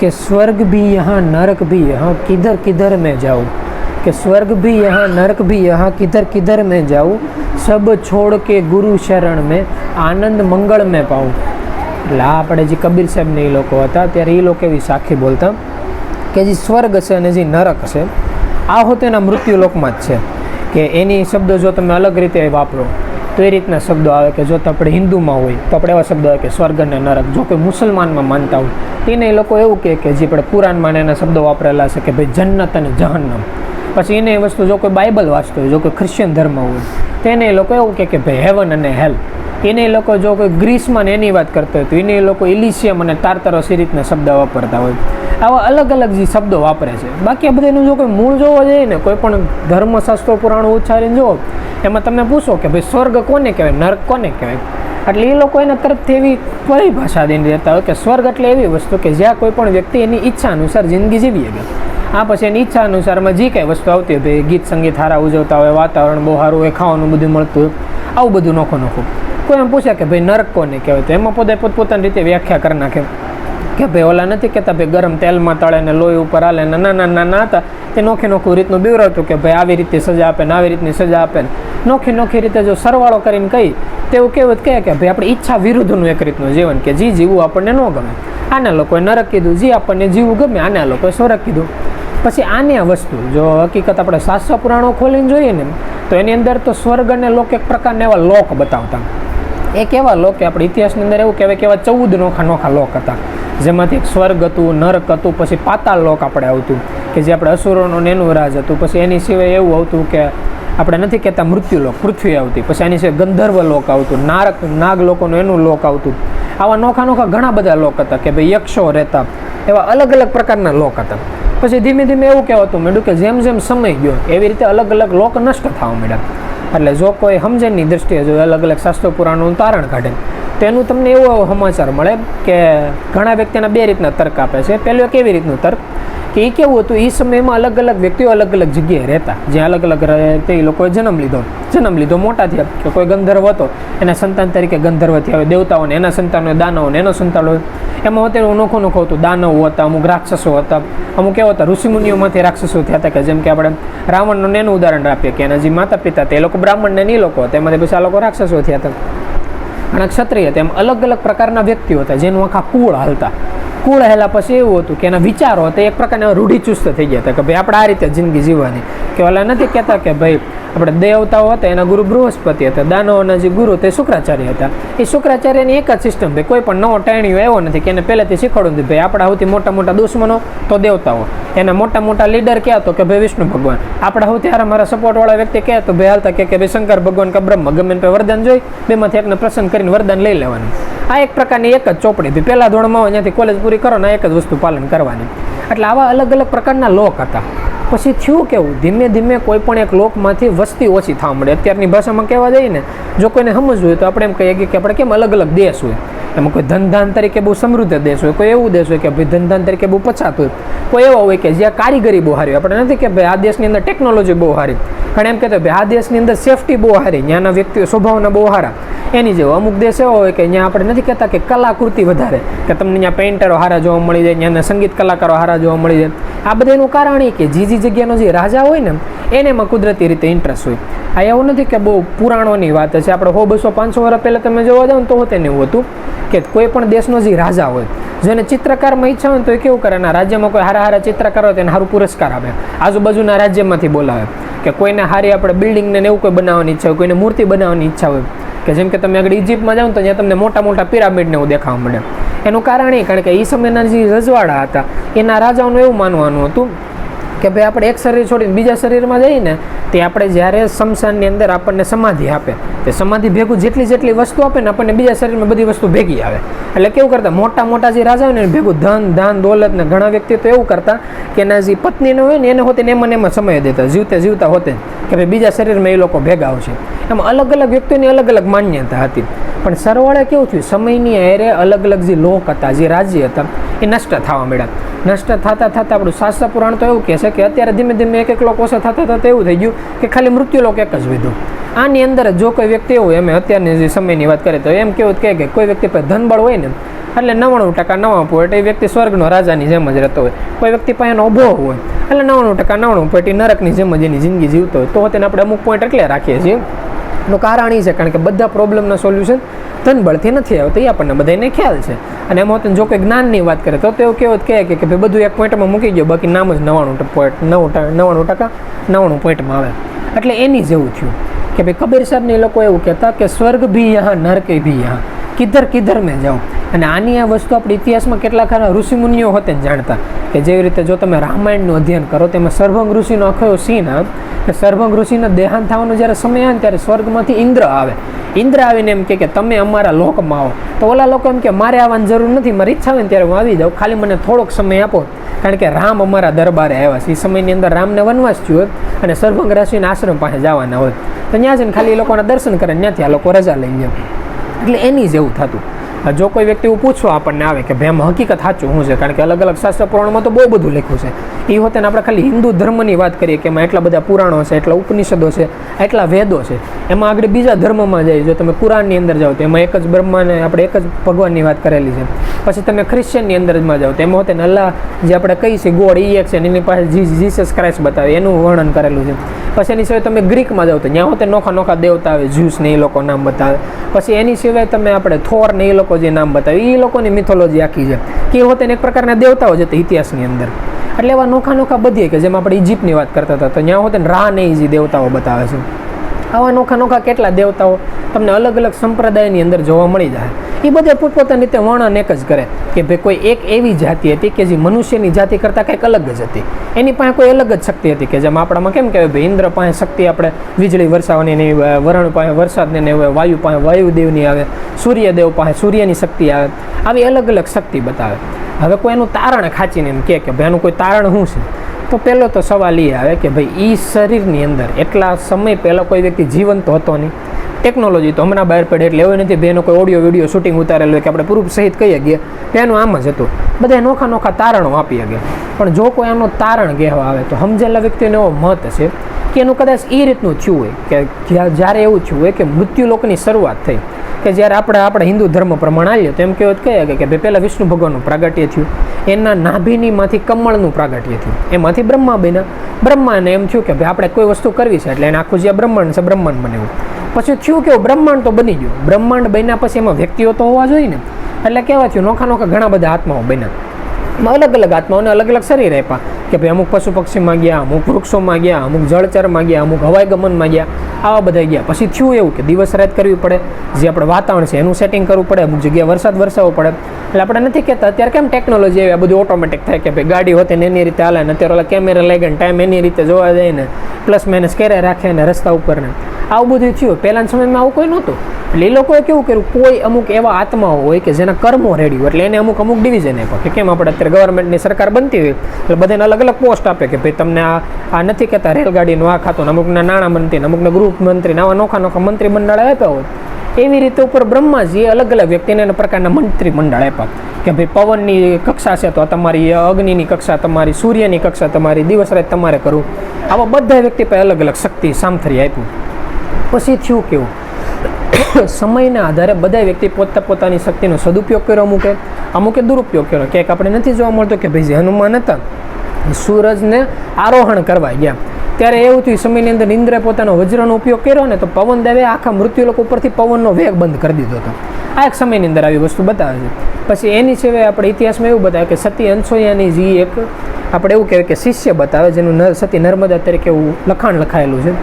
कि स्वर्ग भी यहाँ नरक भी यहाँ किधर किधर मैं जाऊँ, कि स्वर्ग भी यहाँ नरक भी यहाँ किधर किधर मैं जाऊँ, सब छोड़ के गुरु शरण में आनंद मंगल में पाऊँ। એટલે આ આપણે જે કબીર સાહેબને એ લોકો હતા ત્યારે એ લોકો એવી સાખી બોલતા કે જે સ્વર્ગ છે અને જે નરક છે આ હોતે એના મૃત્યુલોકમાં જ છે, કે એની શબ્દો જો તમે અલગ રીતે વાપરો તો એ રીતના શબ્દો આવે કે જો તો આપણે હિન્દુમાં હોય તો આપણે એવા શબ્દો આવે કે સ્વર્ગ અને નરક, જો કોઈ મુસલમાનમાં માનતા હોય તેને એ લોકો એવું કહે કે જે આપણે કુરાનમાં એના શબ્દો વાપરેલા છે કે ભાઈ જન્નત અને જહન્નમ. પછી એને એ વસ્તુ જો કોઈ બાઇબલ વાંચતો હોય, જો કોઈ ક્રિશ્ચિયન ધર્મ હોય તેને એ લોકો એવું કહે કે ભાઈ હેવન અને હેલ. એને એ લોકો જો કોઈ ગ્રીસમાં ને એની વાત કરતો હોય તો એને એ લોકો ઇલિશિયમ અને તારતરસ એ રીતના શબ્દ વાપરતા હોય. આવા અલગ અલગ જે શબ્દો વાપરે છે. બાકી આ બધાનું જો કોઈ મૂળ જોવો જોઈએ ને, કોઈ પણ ધર્મશાસ્ત્રો પુરાણો ઉચ્ચારીને જુઓ એમાં તમે પૂછો કે ભાઈ સ્વર્ગ કોને કહેવાય, નર્ક કોને કહેવાય, એટલે એ લોકો એના તરફથી એવી પરિભાષા દઈને રહેતા હોય કે સ્વર્ગ એટલે એવી વસ્તુ કે જ્યાં કોઈ પણ વ્યક્તિ એની ઈચ્છા અનુસાર જિંદગી જીવી શકે. આ પછી એની ઈચ્છા અનુસારમાં જે કાંઈ વસ્તુ આવતી હોય, ભાઈ ગીત સંગીત સારા ઉજવતા હોય, વાતાવરણ બહુ સારું હોય, ખાવાનું બધું મળતું હોય, આવું બધું નોખું નોખું. કોઈ એમ પૂછે કે ભાઈ નરક કોને કહેવાય તો એમાં પોતે પોતપોતાની રીતે વ્યાખ્યા કરી નાખે કે ભાઈ ઓલા નથી કહેતા ભાઈ ગરમ તેલમાં તળે ને લોહી ઉપર હાલે ને નાના નાના હતા તે નોખી નોખું રીતનું બીવરાવતું કે ભાઈ આવી રીતે સજા આપે ને આવી રીતની સજા આપે ને નોખી નોખી રીતે જો સરવાળો કરીને કહી તેવું કહેવત કહે કે ભાઈ આપણી ઈચ્છા વિરુદ્ધનું એક રીતનું જીવન કે જે જીવવું આપણને ન ગમે આના લોકોએ નરક કીધું, જે આપણને જીવવું ગમે આના લોકોએ સ્વર્ગ કીધું. પછી આને આ વસ્તુ જો હકીકત આપણે શાસ્ત્ર પુરાણો ખોલીને જોઈએ ને તો એની અંદર તો સ્વર્ગ અને લોક એક પ્રકારના એવા લોક બતાવતા. એક એવા લોક કે આપણે ઇતિહાસની અંદર એવું કહેવાય કે એવા 14 નોખા નોખા લોક હતા, જેમાંથી એક સ્વર્ગ હતું, નરક હતું, પછી પાતાળ લોક આપણે આવતું કે જે આપણે અસુરોનું એનું રાજ હતું, પછી એની સિવાય એવું આવતું કે આપણે નથી કહેતા મૃત્યુલોક, પૃથ્વી આવતી, પછી એની સિવાય ગંધર્વ લોક આવતું, નાગ લોકોનું એનું લોક આવતું. આવા નોખા નોખા ઘણા બધા લોક હતા કે ભાઈ યક્ષો રહેતા, એવા અલગ અલગ પ્રકારના લોક હતા. પછી ધીમે ધીમે એવું કહેવાતું માંડ્યું કે જેમ જેમ સમય ગયો એવી રીતે અલગ અલગ લોક નષ્ટ થવા માંડ્યા. એટલે જો કોઈ સમજણની દ્રષ્ટિએ જો અલગ અલગ શાસ્ત્રો પુરાણોનું તારણ કાઢે તેનું તમને એવો સમાચાર મળે કે ઘણા વ્યક્તિના બે રીતના તર્ક આપે છે. પહેલું કેવી રીતનું તર્ક કે એ કેવું હતું, એ સમયમાં અલગ અલગ વ્યક્તિઓ અલગ અલગ જગ્યાએ રહેતા, જ્યાં અલગ અલગ તે લોકોએ જન્મ લીધો મોટા થયા કે કોઈ ગંધર્વ હતો એના સંતાન તરીકે ગંધર્વ થયા, દેવતાઓને એના સંતાનો, દાનવોને એના સંતાનો, એમાં અત્યારે નોખું નોખું હતું. દાનવો હતા, અમુક રાક્ષસો હતા, અમુક એવા હતા ઋષિમુનિઓમાંથી રાક્ષસો થયા હતા કે જેમ કે આપણે રાવણનું એનું ઉદાહરણ આપીએ કે એના જે માતા પિતા હતા એ લોકો બ્રાહ્મણને એ લોકો હતા, એમાંથી પછી આ લોકો રાક્ષસો થયા હતા. અને ક્ષત્રિય હતા. એમ અલગ અલગ પ્રકારના વ્યક્તિઓ હતા જેનું આખા કુળ હાલતા. કુળ હેલા પછી એવું હતું કે એના વિચારો હતા એક પ્રકારના રૂઢિચુસ્ત થઈ ગયા હતા કે ભાઈ આપણે આ રીતે જિંદગી જીવવાની, કે ઓલા નથી કહેતા કે ભાઈ આપણે દેવતાઓ હતા એના ગુરુ બૃહસ્પતિ હતા, દાનવોના જે ગુરુ તે શુક્રાચાર્ય હતા. એ શુક્રાચાર્યની એક જ સિસ્ટમ, ભાઈ કોઈ પણ નવો ટાણીઓ એવો નથી કે એને પહેલેથી શીખવાડવું નથી ભાઈ આપણા સૌથી મોટા મોટા દુશ્મનો તો દેવતાઓ, એના મોટા મોટા લીડર ક્યાં તો કે ભાઈ વિષ્ણુ ભગવાન, આપણા સૌથી હારા મારા સપોર્ટવાળા વ્યક્તિ કહે તો ભાઈ હાલતા કે ભાઈ શંકર ભગવાન કે બ્રહ્મ, ગમે તે વરદાન જોઈ બેમાંથી એકને પ્રસન્ન કરીને વરદાન લઈ લેવાનું. આ એક પ્રકારની એક જ ચોપડી, ભાઈ પહેલા ધોરણમાં હોય ત્યાંથી કોલેજ પૂરી કરો ને એક જ વસ્તુ પાલન કરવાની. એટલે આવા અલગ અલગ પ્રકારના લોક હતા. પછી થયું કેવું, ધીમે ધીમે કોઈ પણ એક લોકમાંથી વસ્તી ઓછી થવા મળે. અત્યારની ભાષામાં કહેવા જઈએ ને, જો કોઈને સમજવું હોય તો આપણે એમ કહીએ કે આપણે કેમ અલગ અલગ દેશ હોય, એમાં કોઈ ધનધાન તરીકે બહુ સમૃદ્ધ દેશ હોય, કોઈ એવું દેશ હોય કે ભાઈ ધનધાન તરીકે બહુ પછાત હોય, કોઈ એવા હોય કે જ્યાં કારીગરી બહુ સારી હોય. આપણે નથી કે ભાઈ આ દેશની અંદર ટેકનોલોજી બહુ સારી, પણ એમ કહેતો ભાઈ આ દેશની અંદર સેફટી બહુ સારી, ત્યાંના વ્યક્તિઓ સ્વભાવના બહુ સારા. એની જેવો અમુક દેશ એવો હોય કે ત્યાં આપણે નથી કહેતા કે કલાકૃતિ વધારે, કે તમને ત્યાં પેઇન્ટરો સારા જોવા મળી જાય, ત્યાંના સંગીત કલાકારો સારા જોવા મળી જાય. આ બધાનું કારણ એ કે જે જગ્યાનો જે રાજા હોય ને એને એમાં કુદરતી રીતે ઇન્ટરેસ્ટ હોય. આ એવું નથી કે બહુ પુરાણોની વાત છે, આપણે 100, 200, 500 વર્ષ પહેલાં તમે જોવા જાઓ ને તો તેને એવું હતું કે કોઈ પણ દેશનો જે રાજા હોય જેને ચિત્રકારમાં ઈચ્છા હોય તો એ કેવું કરે, એના રાજ્યમાં કોઈ હારા ચિત્રકાર હોય તેને સારું પુરસ્કાર આપે, આજુબાજુના રાજ્યમાંથી બોલાવે. કે કોઈને સારી આપણે બિલ્ડિંગને એવું કોઈ બનાવવાની ઈચ્છા હોય, કોઈને મૂર્તિ બનાવવાની ઈચ્છા હોય, કે જેમ કે તમે આગળ ઇજિપ્તમાં જાઓ તો ત્યાં તમને મોટા મોટા પિરામિડને એવું દેખાવા મળે. એનું કારણ એ કારણ કે એ સમયના જે રજવાડા હતા એના રાજાઓનું એવું માનવાનું હતું કે ભાઈ આપણે એક શરીર છોડીને બીજા શરીરમાં જઈએ ને તે આપણે જ્યારે શમશાનની અંદર આપણને સમાધિ આપે તે સમાધિ ભેગું જેટલી વસ્તુ આપે ને આપણને બીજા શરીરમાં બધી વસ્તુ ભેગી આવે. એટલે કેવું કરતા મોટા મોટા જે રાજા હોય ને ભેગું ધન દોલત ને ઘણા વ્યક્તિ તો એવું કરતા કે એના જે પત્નીને હોય ને એને હોતે ને એમાં સમય દેતા, જીવતા હોતે કે ભાઈ બીજા શરીરમાં એ લોકો ભેગા આવશે. એમાં અલગ અલગ વ્યક્તિઓની અલગ અલગ માન્યતા હતી. પણ સરવાળે કેવું થયું, સમયની હારે અલગ અલગ જે લોક હતા, જે રાજ્ય હતા એ નષ્ટ થવા મળ્યા. નષ્ટ થતાં આપણું શાસ્ત્ર પુરાણ તો એવું કહે છે કે અત્યારે ધીમે ધીમે એક લોક ઓછા થતાં એવું થઈ ગયું કે ખાલી મૃત્યુ લોક એક જ વધ્યું. આની અંદર જો કોઈ વ્યક્તિ હોય, અમે અત્યારની જે સમયની વાત કરીએ તો એમ કેવું કે કોઈ વ્યક્તિ પાસે ધનબળ હોય ને એટલે 99% 90% એ વ્યક્તિ સ્વર્ગનો રાજાની જેમ જ રહેતો હોય. કોઈ વ્યક્તિ પાસે એનો અભો હોય એટલે 99% 90% નરકની જેમ જ એની જિંદગી જીવતો હોય. તો તેને આપણે અમુક પોઈન્ટ એટલે રાખીએ છીએ. એનું કારણ એ છે કારણ કે બધા પ્રોબ્લેમના સોલ્યુશન ધનબળથી નથી આવતા, એ આપણને બધાને ખ્યાલ છે. અને એમાં જો કોઈ જ્ઞાનની વાત કરે તો એવું કહેવત કહે કે ભાઈ બધું એક પોઈન્ટમાં મૂકી ગયો, બાકી નામ જ 99% પોઈન્ટમાં આવે. એટલે એની જેવું થયું કે ભાઈ કબીર સાહેબને એ લોકો એવું કહેતા કે સ્વર્ગ ભી યહાં નરક ભી યહાં, કિધર કિધર મેં જાઉં. અને આની આ વસ્તુ આપણે ઇતિહાસમાં કેટલા ખરા ઋષિમુનિઓ હોતે જાણતા કે જેવી રીતે જો તમે રામાયણનું અધ્યયન કરો તેમાં સર્ભંગ ઋષિનો આખો સીન કે સર્ભંગ ઋષિનો દેહાંત થવાનો જ્યારે સમય આવે ને ત્યારે સ્વર્ગમાંથી ઇન્દ્ર આવે. ઇન્દ્ર આવીને એમ કે તમે અમારા લોકમાં આવો. તો ઓલા લોકો એમ કે મારે આવવાની જરૂર નથી, મારી ઈચ્છા હોય ને ત્યારે હું આવી જાઉં, ખાલી મને થોડોક સમય આપો. કારણ કે રામ અમારા દરબારે આવ્યા છે. એ સમયની અંદર રામને વનવાસ થયો હોય અને સર્ભંગ ઋષિના આશ્રમ પાસે જવાના હોય તો ત્યાં જઈને ખાલી એ લોકોના દર્શન કરે, ત્યાંથી આ લોકો રજા લઈ જાય. એટલે એની જેવું થતું. જો કોઈ વ્યક્તિ એવું પૂછવા આપણને આવે કે ભાઈ આમાં હકીકત સાચું શું છે, કારણ કે અલગ અલગ શાસ્ત્ર પુરાણમાં તો બહુ બધું લખ્યું છે. એ વખતે આપણે ખાલી હિન્દુ ધર્મની વાત કરીએ કે એમાં એટલા બધા પુરાણો છે, એટલા ઉપનિષદો છે, એટલા વેદો છે. એમાં આગળ બીજા ધર્મમાં જાય, જો તમે કુરાનની અંદર જાઓ તો એમાં એક જ બ્રહ્માને આપણે એક જ ભગવાનની વાત કરેલી છે. પછી તમે ખ્રિશ્ચનની અંદરમાં જાઓ તો એમાં હોતે અલ્લાહ જે આપણે કહીએ છીએ ગોડ એ એક છે, એની પાસે જીસસ ક્રાઇસ્ટ બતાવે એનું વર્ણન કરેલું છે. પછી એની સિવાય તમે ગ્રીકમાં જાઓ તો ત્યાં હોતે નોખા નોખા દેવતા આવે, જ્યુસ ને એ લોકો નામ બતાવે. પછી એની સિવાય તમે આપણે થોર ને એ લોકો જે નામ બતાવે એ લોકોની મિથોલોજી આખી છે કે એ હોતે એક પ્રકારના દેવતાઓ છે ઇતિહાસની અંદર. એટલે એવા નોખા નોખા બધી કે જેમ આપણે ઇજિપ્તની વાત કરતા હતા તો ત્યાં હોતે રા ને જે દેવતાઓ બતાવે છે. આવા નોખા નોખા કેટલા દેવતાઓ તમને અલગ અલગ સંપ્રદાયની અંદર જોવા મળી જાય. એ બધે પોતપોતાની રીતે વર્ણન એક જ કરે કે ભાઈ કોઈ એક એવી જાતિ હતી કે જે મનુષ્યની જાતિ કરતાં કંઈક અલગ જ હતી. એની પાસે કોઈ અલગ જ શક્તિ હતી કે જેમ આપણામાં કેમ કહેવાય ભાઈ ઇન્દ્ર પાસે શક્તિ આપણે વીજળી વરસાવવાની નહીં, વરણ પાસે વરસાદને નહીં હોય, વાયુ પાસે વાયુદેવની આવે, સૂર્યદેવ પાસે સૂર્યની શક્તિ આવે. આવી અલગ અલગ શક્તિ બતાવે. હવે કોઈ એનું તારણ ખાંચીને એમ કે ભાઈ એનું કોઈ તારણ શું છે, તો પહેલો તો સવાલ એ આવે કે ભાઈ એ શરીરની અંદર એટલા સમય પહેલાં કોઈ વ્યક્તિ જીવંત હતો નહીં. ટેકનોલોજી તો હમણાં બહાર પડે એટલે એવું નથી ભાઈ એનો કોઈ ઓડિયો વિડીયો શૂટિંગ ઉતારેલું હોય કે આપણે પ્રૂફ સહિત કહીએ ગયા એનું આમ જ હતું. બધા નોખા નોખા તારણો આપી ગયા. પણ જો કોઈ આનો તારણ કહેવા આવે તો સમજેલા વ્યક્તિનો એવો મત છે કે એનું કદાચ એ રીતનું થયું હોય કે જ્યારે એવું થયું હોય કે મૃત્યુલોકની શરૂઆત થઈ કે જ્યારે આપણે હિન્દુ ધર્મ પ્રમાણે આવીએ તો એમ કહેવત કહે કે ભાઈ પહેલાં વિષ્ણુ ભગવાનનું પ્રાગટ્ય થયું, એના નાભીનીમાંથી કમળનું પ્રાગટ્ય થયું, એમાંથી બ્રહ્મા બન્યા. બ્રહ્માને એમ થયું કે ભાઈ આપણે કોઈ વસ્તુ કરવી છે એટલે એને આખું જે બ્રહ્માંડ છે બ્રહ્માંડ બન્યું. પછી થયું કેવું બ્રહ્માંડ તો બની ગયું. બ્રહ્માંડ બન્યા પછી એમાં વ્યક્તિઓ તો હોવા જોઈએ ને. એટલે કહેવા થયું નોખા નોખા ઘણા બધા આત્માઓ બન્યા. અલગ અલગ આત્માઓને અલગ અલગ શરીર આપ્યા કે ભાઈ અમુક પશુ પક્ષીમાં ગયા, અમુક વૃક્ષોમાં ગયા, અમુક જળચરમાં ગયા, અમુક હવાઈ ગમનમાં ગયા, આવા બધા ગયા. પછી થયું એવું કે દિવસ રાત કરવી પડે, જે આપણે વાતાવરણ છે એનું સેટિંગ કરવું પડે, અમુક જગ્યાએ વરસાદ વરસાવવો પડે. એટલે આપણે નથી કહેતા અત્યારે કેમ ટેકનોલોજી આવી આ બધું ઓટોમેટિક થાય કે ભાઈ ગાડી હોતે ને એની રીતે હાલે ને અત્યારે ઓલા કેમેરા લઈ ગયા ટાઈમ એની રીતે જોવા જાય ને પ્લસ માઇનસ કરે રાખે ને રસ્તા ઉપર ને આવું બધું થયું. પહેલાના સમયમાં આવું કોઈ નહોતું. એટલે એ લોકોએ કેવું કર્યું, કોઈ અમુક એવા આત્માઓ હોય કે જેના કર્મો રેડી હોય એટલે એને અમુક ડિવિઝન આપ્યા કે કેમ આપણે અત્યારે ગવર્મેન્ટની સરકાર બનતી હોય એટલે બધાને અલગ અલગ પોસ્ટ આપે કે ભાઈ તમને આ નથી કહેતા રેલગાડીનું આ ખાતું, અમુકના નાણાં મંત્રી, અમુકને ગૃહ મંત્રી, આવા નોખા નોખા મંત્રી મંડળ આપ્યા હોય. એવી રીતે ઉપર બ્રહ્માજીએ અલગ અલગ વ્યક્તિને એના પ્રકારના મંત્રી મંડળ આપ્યા કે ભાઈ પવનની કક્ષા છે તો તમારી, અગ્નિની કક્ષા તમારી, સૂર્યની કક્ષા તમારી, દિવસ રાત તમારે કરવું. આવા બધા વ્યક્તિ પાસે અલગ અલગ શક્તિ સામથરી આપ્યું. પછી થયું કેવું, સમયના આધારે બધા વ્યક્તિ પોતાની શક્તિનો સદુપયોગ કર્યો, અમુકે દુરુપયોગ કર્યો. ક્યાંક આપણે નથી જોવા મળતો કે ભાઈ જે હનુમાન હતા સૂરજને આરોહણ કરવા ગયા ત્યારે એવું થયું સમયની અંદર ઇન્દ્રે પોતાનો વજ્રનો ઉપયોગ કર્યો ને તો પવનદેવે આખા મૃત્યુલોક ઉપરથી પવનનો વેગ બંધ કરી દીધો હતો. આ એક સમયની અંદર આવી વસ્તુ બતાવે છે. પછી એની સિવાય આપણે ઇતિહાસમાં એવું બતાવે કે સતી અનસૂયાની જે એક આપણે એવું કહેવાય કે શિષ્ય બતાવે જેનું સતી નર્મદા તરીકે એવું લખાણ લખાયેલું છે.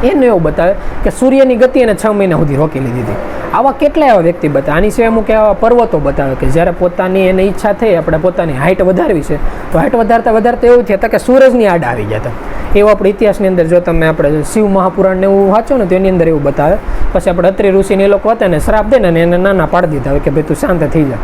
એનું એવું બતાવે કે સૂર્યની ગતિ એને 6 મહિના સુધી રોકી લીધી હતી. આવા કેટલા એવા વ્યક્તિ બતાવે. આની સિવાય અમુક એવા પર્વતો બતાવે કે જ્યારે પોતાની એને ઈચ્છા થઈ આપણે પોતાની હાઇટ વધારવી છે તો હાઇટ વધારતા એવું થયા કે સૂરજની આડ આવી ગયા હતા. એવું આપણે ઇતિહાસની અંદર જો તમે આપણે શિવ મહાપુરાણને એવું વાંચો ને તો એની અંદર એવું બતાવે. પછી આપણે અત્રિ ઋષિને એ લોકો હતા ને શ્રાપ દે ને એને નાના પાડી દીધા હોય કે ભાઈ તું શાંત થઈ જા.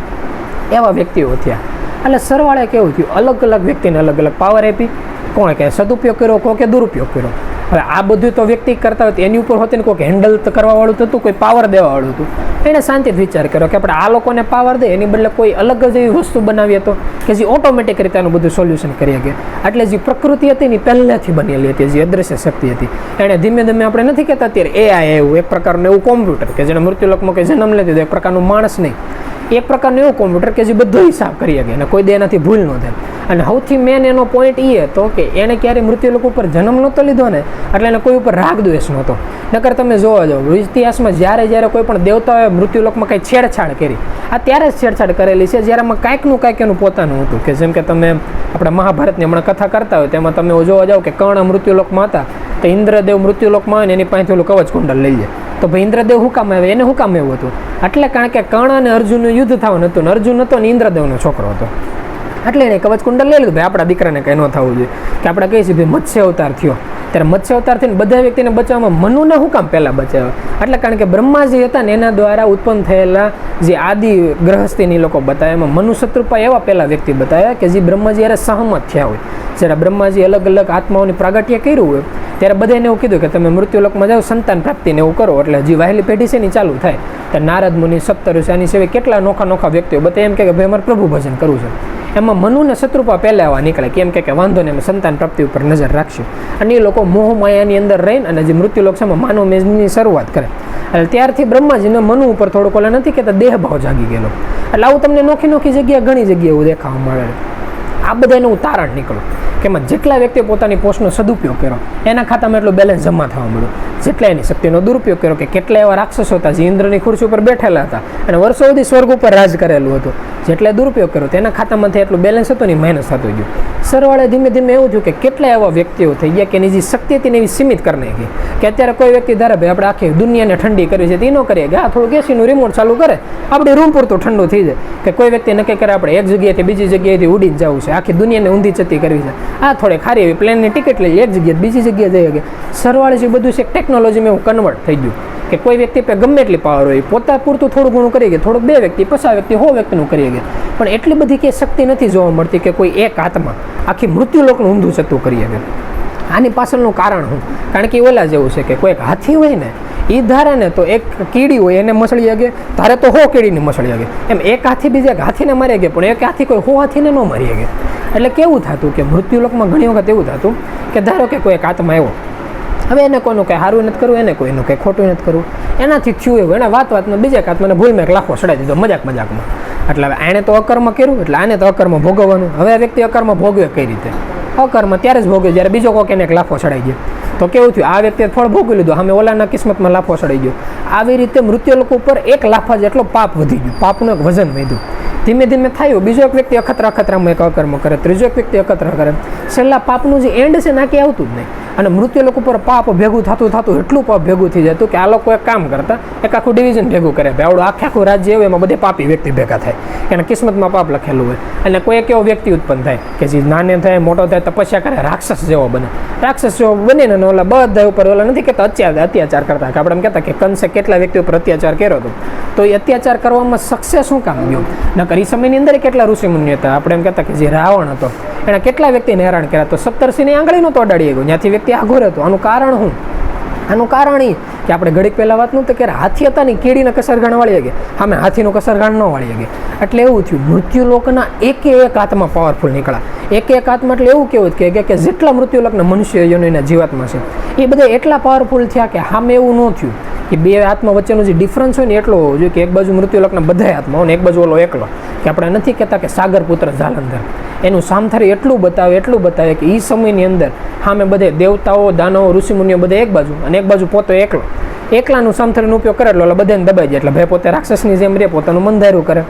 એવા વ્યક્તિઓ થયા. એટલે સરવાળે કેવું થયું, અલગ અલગ વ્યક્તિને અલગ અલગ પાવર આપી. કોણ કે સદુપયોગ કર્યો, કોઈ કે દુરુપયોગ કર્યો. હવે આ બધું તો વ્યક્તિ કરતા હોય એની ઉપર હોતી ને કોઈ હેન્ડલ કરવાવાળું થતું, કોઈ પાવર દેવાવાળું હતું. એણે શાંતિથી વિચાર કર્યો કે આપણે આ લોકોને પાવર દે એની બદલે કોઈ અલગ જ એવી વસ્તુ બનાવીએ તો કે જે ઓટોમેટિક રીતે આનું બધું સોલ્યુશન કરી શકે. એટલે જે પ્રકૃતિ હતી ને પહેલેથી બનેલી હતી, જે અદ્રશ્ય શક્તિ હતી એણે ધીમે ધીમે આપણે નથી કહેતા અત્યારે એઆઈ એવું એક પ્રકારનું એવું કોમ્પ્યુટર કે જેને મૃત્યુલોકમાં કંઈ જન્મ લેતી એક પ્રકારનું માણસ નહીં એક પ્રકારનું એવું કોમ્પ્યુટર કે જે બધો હિસાબ કરી શકે અને કોઈ દે એનાથી ભૂલ ન થાય. અને સૌથી મેન એનો પોઈન્ટ એ હતો કે એણે ક્યારેય મૃત્યુલોક ઉપર જન્મ નહોતો લીધો ને, એટલે એને કોઈ ઉપર રાગ દ્વેષ નહોતો. નકર તમે જોવા જાઓ ઇતિહાસમાં જ્યારે કોઈ પણ દેવતાઓએ મૃત્યુલોકમાં કંઈ છેડછાડ કરી, આ ત્યારે જ છેડછાડ કરેલી છે જ્યારે આમાં કાંઈક એનું પોતાનું હતું. કે જેમ કે તમે આપણા મહાભારતની હમણાં કથા કરતા હોય તેમાં તમે જોવા જાઓ કે કર્ણ મૃત્યુલોકમાં હતા, તો ઇન્દ્રદેવ મૃત્યુલોકમાં આવે ને એની પાસેથી ઓલું કવચ કુંડલ લઈ જાય. તો ભાઈ ઇન્દ્રદેવ શું કામ આવે, એને શું કામ એવું હતું? એટલે કારણ કે કર્ણ અને અર્જુનનું યુદ્ધ થવાનું હતું ને અર્જુન હતો ને ઇન્દ્રદેવનો છોકરો હતો, એટલે એને કવચ કુંડલ લઈ લીધું. ભાઈ આપણા દીકરાને કંઈ ન થવું જોઈએ, કે આપણે કહીએ ભાઈ મત્સ્ય અવતાર થયો, ત્યારે મત્સ્ય અવતાર થઈને બધા વ્યક્તિને બચાવવામાં મનુને શું કામ પહેલાં બચાવ્યો? એટલે કારણ કે બ્રહ્માજી હતા ને એના દ્વારા ઉત્પન્ન થયેલા જે આદિ ગ્રહસ્થીની લોકો બતાવ્યા, એમાં મનુ શત્રુપા એવા પહેલા વ્યક્તિ બતાવ્યા કે જે બ્રહ્માજી યારે સહમત થયા હોય. જ્યારે બ્રહ્માજી અલગ અલગ આત્માઓની પ્રાગટ્ય કર્યું હોય ત્યારે બધાને એવું કીધું કે તમે મૃત્યુલોકમાં જાઓ, સંતાન પ્રાપ્તિને એવું કરો, એટલે જે વાહેલી પેઢી છે ને ચાલુ થાય. તો નારદ મુનિ, સપ્તઋષિ, આની સિવાય કેટલા નોખા વ્યક્તિઓ બધા એમ કે ભાઈ અમારે પ્રભુ ભજન કરવું છે. એમાં મનુને શત્રુપા પહેલાં આવવા નીકળે, કેમ કે વાંધો ને અમે સંતાન પ્રાપ્તિ ઉપર નજર રાખશું. અને એ લોકો મોહ માયાની અંદર રહીને અને જે મૃત્યુલોક છે એમાં માનવ મેજની શરૂઆત કરે. એટલે ત્યારથી બ્રહ્માજીને મનુ ઉપર થોડુંક ઓલા નથી કહેતા દેહ ભાવ જાગી ગયેલો. એટલે આવું તમને નોખી જગ્યા ઘણી જગ્યાએ એવું દેખાવા મળે. આ બધાનું હું તારણ નીકળું કે એમાં જેટલા વ્યક્તિએ પોતાની પોસ્ટનો સદુપયોગ કર્યો એના ખાતામાં એટલું બેલેન્સ જમા થવા મળ્યું. જેટલા એની શક્તિનો દુરુપયોગ કર્યો, કે કેટલા એવા રાક્ષસો હતા જે ઇન્દ્રની ખુરશી ઉપર બેઠેલા હતા અને વર્ષો સુધી સ્વર્ગ ઉપર રાજ કરેલું હતું, જેટલા દુરુપયોગ કર્યો તેના ખાતામાંથી એટલું બેલેન્સ હતું ને માઇનસ થતું ગયું. સરવાળે ધીમે ધીમે એવું થયું કે કેટલા એવા વ્યક્તિઓ થઈ ગયા કે એની જે શક્તિ હતી ને એવી સીમિત કરી નાખી. કે અત્યારે કોઈ વ્યક્તિ ધારે ભાઈ આપણે આખી દુનિયાને ઠંડી કરી છે તે ન કરીએ કે આ થોડુંક એસીનું રિમોટ ચાલુ કરે આપણી રૂમ પૂરતું ઠંડુ થઈ જાય. કે કોઈ વ્યક્તિ નક્કી કરે આપણે એક જગ્યાએથી બીજી જગ્યાએથી ઉડીને જવું છે, આખી દુનિયાને ઊંધી ચતી કરવી છે, આ થોડી ખારી એવી પ્લેનની ટિકિટ લઈ એક જગ્યાએ બીજી જગ્યાએ જઈ શકે. સરવાળે જે બધું છે ટેકનોલોજીમાં એવું કન્વર્ટ થઈ ગયું કે કોઈ વ્યક્તિ પર ગમે એટલી પાવર હોય, પોતા પૂરતું થોડું ઘણું કરી ગયા, થોડુંક 2 વ્યક્તિ 50 વ્યક્તિ 100 વ્યક્તિનું કરી ગયા, પણ એટલી બધી કે શક્તિ નથી જોવા મળતી કે કોઈ એક આત્મા આખી મૃત્યુલોકનું ઊંધું ચતું કરી શકે. આની પાછળનું કારણ શું? કારણ કે ઓલા જેવું છે કે કોઈ એક હાથી હોય ને એ ધારે ને તો એક કીડી હોય એને મસળી શકે, ધારે તો 100 કીડીને મસળી શકે. એમ એક હાથી બીજા એક હાથીને મારી શકે, પણ એક હાથી કોઈ 100 હાથીને ન મારી શકે. એટલે કેવું થતું કે મૃત્યુલોકમાં ઘણી વખત એવું થતું કે ધારો કે કોઈ એક આત્મા આવ્યો, હવે એને કોઈનું કંઈ સારું નથી કરવું, એને કોઈનું કંઈ ખોટું નથી કરવું, એનાથી થયું એવું એને વાતમાં બીજા એક આત્માને ભૂલમાં એક લાફો ચડાવી દીધો મજાકમાં. એટલે હવે આણે તો અકર્મ કર્યું, એટલે આને તો અકર્મ ભોગવવાનું. હવે આ વ્યક્તિ અકર્મ ભોગવે કઈ રીતે? અકર્મ ત્યારે જ ભોગવે જ્યારે બીજો કોક એને એક લાફો ચડાઈ ગયો. તો કેવું થયું, આ વ્યક્તિએ ફળ ભોગવી લીધું, સામે ઓલાના કિસ્મતમાં લાફો ચડાઈ ગયો. આવી રીતે મૃત્યુલોક ઉપર એક લાફા જેટલો પાપ વધી ગયું, પાપનું એક વજન વધ્યું. ધીમે ધીમે થયું, બીજો એક વ્યક્તિ અખતરામાં એક અકર્મ કરે, ત્રીજો એક વ્યક્તિ અખતરા કરે, છેલ્લા પાપનું જે એન્ડ છે નાકી આવતું જ નહીં. અને મૃત્યુલોક ઉપર પાપ ભેગું થતું એટલું પાપ ભેગું થઈ જતું કે આ લોકો એક કામ કરતા, એક આખું ડિવિઝન ભેગું કરે, આવડું આખું રાજ્ય હોય એમાં બધે પાપી વ્યક્તિ ભેગા થાય, એના કિસ્મતમાં પાપ લખેલું હોય. અને કોઈ એક એવો વ્યક્તિ ઉત્પન્ન થાય કે જે નાને થાય મોટો થાય તપસ્યા કરે, રાક્ષસ જેવો બને. રાક્ષસ જેવો બનીને ઓલા બધા ઉપર ઓલા નથી કહેતા અત્યાચાર કરતા, કે આપણે એમ કહેતા કે કંસે કેટલા વ્યક્તિ ઉપર અત્યાચાર કર્યો હતો, તો એ અત્યાચાર કરવામાં સક્સેસ શું કામ ગયો? નકર એ સમયની અંદર કેટલા ઋષિમુનિ હતા, આપણે એમ કહેતા કે જે રાવણ હતો એણે કેટલા વ્યક્તિને હેરાન કર્યા, તો 17 આંગળી નહોતો અડાડી ગયો, ત્યાંથી વ્યક્તિ આઘો રહેતો. આનું કારણ શું? આનું કારણ એ કે આપણે ઘડીક પહેલાં વાત નહોતું કે હાથી હતા ને કીડીને કસરગાણ વાળી શકે, સામે હાથીનું કસરગાણ ન વાળી શકે. એટલે એવું થયું મૃત્યુલોકના એક આત્મા પાવરફુલ નીકળ્યા. એક આત્મા એટલે એવું કેવું કે જેટલા મૃત્યુલોકના મનુષ્ય યોનિના જીવાત્મા છે એ બધા એટલા પાવરફુલ થયા કે સામે એવું ન થયું કે 2 આત્મા વચ્ચેનો જે ડિફરન્સ હોય ને એટલો હોવો જોઈએ કે એક બાજુ મૃત્યુલોકના બધા આત્માઓ ને એક બાજુ ઓલો એકલો. કે આપણે નથી કહેતા કે સાગર પુત્ર જાલંધર, એનું સામથરી એટલું બતાવે કે એ સમયની અંદર સામે બધે દેવતાઓ, દાનવો, ઋષિમુનિઓ બધા એક બાજુ અને એક બાજુ પોતે એકલાનું સામથરીનો ઉપયોગ કરે એટલે બધાને દબાઈ જાય, એટલે ભાઈ પોતે રાક્ષસની જેમ રહે, પોતાનું મંધાર્યું કરે.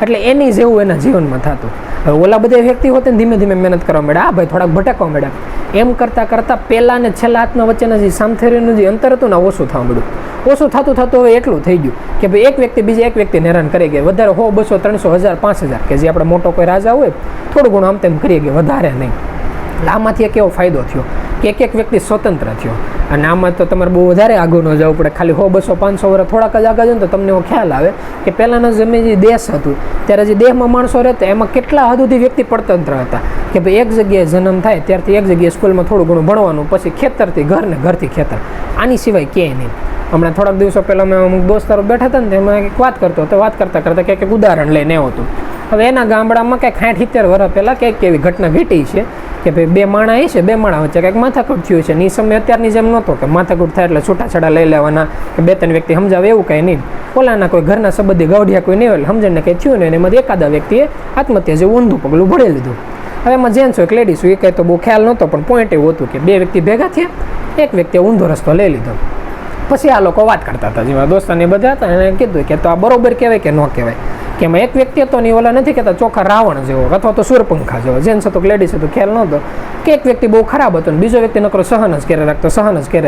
એટલે એની જેવું એના જીવનમાં થતું. હવે ઓલા બધા વ્યક્તિ હોતે ધીમે ધીમે મહેનત કરવા માંડ્યા, ભાઈ થોડાક ભટકવા માંડ્યા. એમ કરતાં પહેલાં ને છેલ્લા આત્મા વચ્ચેના જે સામથરીનું જે અંતર હતું ને ઓછું થવા માંડ્યું. ઓછું થતું હવે એટલું થઈ ગયું કે ભાઈ એક વ્યક્તિ બીજા એક વ્યક્તિને હેરાન કરી ગયા, વધારે 100, 200, 300, 1000, 5000 કે જે આપણે મોટો કોઈ રાજા હોય થોડું ઘણું આમ તેમ કરી ગયા, વધારે નહીં. એટલે આમાંથી એક એવો ફાયદો થયો કે એક વ્યક્તિ સ્વતંત્ર થયો. અને આમાં તો તમારે બહુ વધારે આગળ ન જવું પડે, ખાલી 100, 200, 500 વર્ષ થોડાક જ આગળ જાય તો તમને એવો ખ્યાલ આવે કે પહેલાંના સમયે જે દેશ હતું ત્યારે જે દેહમાં માણસો રહેતા એમાં કેટલા હદ સુધી વ્યક્તિ પરતંત્ર હતા. કે ભાઈ એક જગ્યાએ જન્મ થાય ત્યારથી એક જગ્યાએ સ્કૂલમાં થોડું ઘણું ભણવાનું, પછી ખેતરથી ઘર ને ઘરથી ખેતર, આની સિવાય ક્યાંય નહીં. હમણાં થોડાક દિવસો પહેલાં મેં અમુક દોસ્તારો બેઠા હતા ને તેમાં એક વાત કરતો હતો, વાત કરતાં કંઈક ઉદાહરણ લઈને એવું હતું. હવે એના ગામડામાં કંઈક 60-70 વર્ષ પહેલાં કંઈક એવી ઘટના ઘટી છે કે ભાઈ 2 માણા છે, 2 માણા વચ્ચે કંઈક માથાકૂટ થયું છે. એ સમય અત્યારની જેમ નહોતો કે માથાકૂટ થાય એટલે છૂટાછેડા લઈ લેવાના કે 2-3 વ્યક્તિ સમજાવે એવું કંઈ નહીં. ઓલાના કોઈ ઘરના સંબંધી ગવડિયા કોઈ નહીં હોય સમજણ ને કંઈ થયું ને એમાંથી એકાદા વ્યક્તિએ આત્મહત્યા જેવું ઊંધું પગલું ભરી લીધું. હવે એમાં જેન્ટ્સ હોય કે લેડીઝ હોય એ કંઈ તો બહુ ખ્યાલ નહોતો, પણ પોઈન્ટ એવું હતું કે 2 વ્યક્તિ ભેગા થયા, એક વ્યક્તિએ ઊંધો રસ્તો લઈ લીધો. પછી આ લોકો વાત કરતા હતા, જેમાં દોસ્તાને બધા હતા, એને કીધું કે તો આ બરોબર કહેવાય કે ન કહેવાય, કે એમાં એક વ્યક્તિ હતો ને ઓલા નથી કહેતા ચોખા રાવણ જેવો અથવા તો સૂર્યપંખા જેવો, જેન્ટ્સ હતો કે લેડીઝ હતો ખ્યાલ નહોતો, કે એક વ્યક્તિ બહુ ખરાબ હતો ને બીજો વ્યક્તિ નકરો સહન જ કરે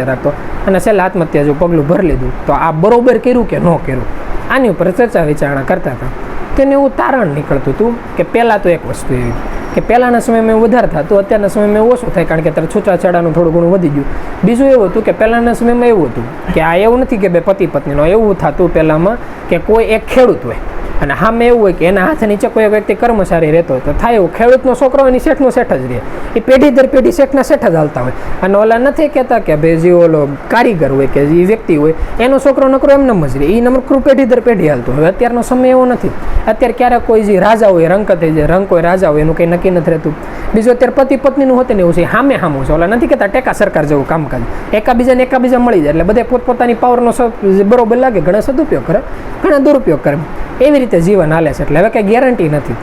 રાખતો અને છેલ્લે આત્મહત્યા જેવું પગલું ભરી લીધું. તો આ બરોબર કર્યું કે ન કર્યું, આની ઉપર ચર્ચા વિચારણા કરતા હતા. તેને એવું તારણ નીકળતું હતું કે પહેલાં તો એક વસ્તુ એવી કે પહેલાંના સમયમાં એવું વધારે થતું, અત્યારના સમયમાં એવું ઓછું થાય, કારણ કે અત્યારે છૂટાછેડાનું થોડું ઘણું વધી ગયું. બીજું એવું હતું કે પહેલાંના સમયમાં એવું હતું કે આ એવું નથી કે બે પતિ પત્નીનો, એવું થતું પહેલાંમાં કે કોઈ એક ખેડૂત હોય અને સામે એવું હોય કે એના હાથ નીચે કોઈ વ્યક્તિ કર્મચારી રહેતો હોય, તો થાય એવું ખેડૂતનો છોકરો એની શેઠનો શેઠ જ રહે, એ પેઢી દર પેઢી શેઠના શેઠ જ હાલતા હોય. અને ઓલા નથી કહેતા કે ભાઈ જે ઓલો કારીગર હોય કે જે વ્યક્તિ હોય એનો છોકરો નકરો એમ જ રહે, એ નમકરું પેઢી દર પેઢી હાલતું. હવે અત્યારનો સમય એવો નથી. અત્યારે ક્યારેક કોઈ જે રાજા હોય રંક થઈ જાય, રંક કોઈ રાજા હોય એનું કંઈ નક્કી નથી રહેતું. બીજું અત્યારે પતિ પત્નીનું હોતું ને એવું છે, સામે છે. ઓલા નથી કહેતા ટેકા સરકાર જેવું કામકાજ, એકાબીજા મળી જાય એટલે બધા પોતપોતાની પાવરનો બરોબર લાગે, ઘણા સદુપયોગ કરે, ઘણા દુરુપયોગ કરે, એવી રીતે જીવન હાલે છે. એટલે હવે કંઈ ગેરંટી નથી,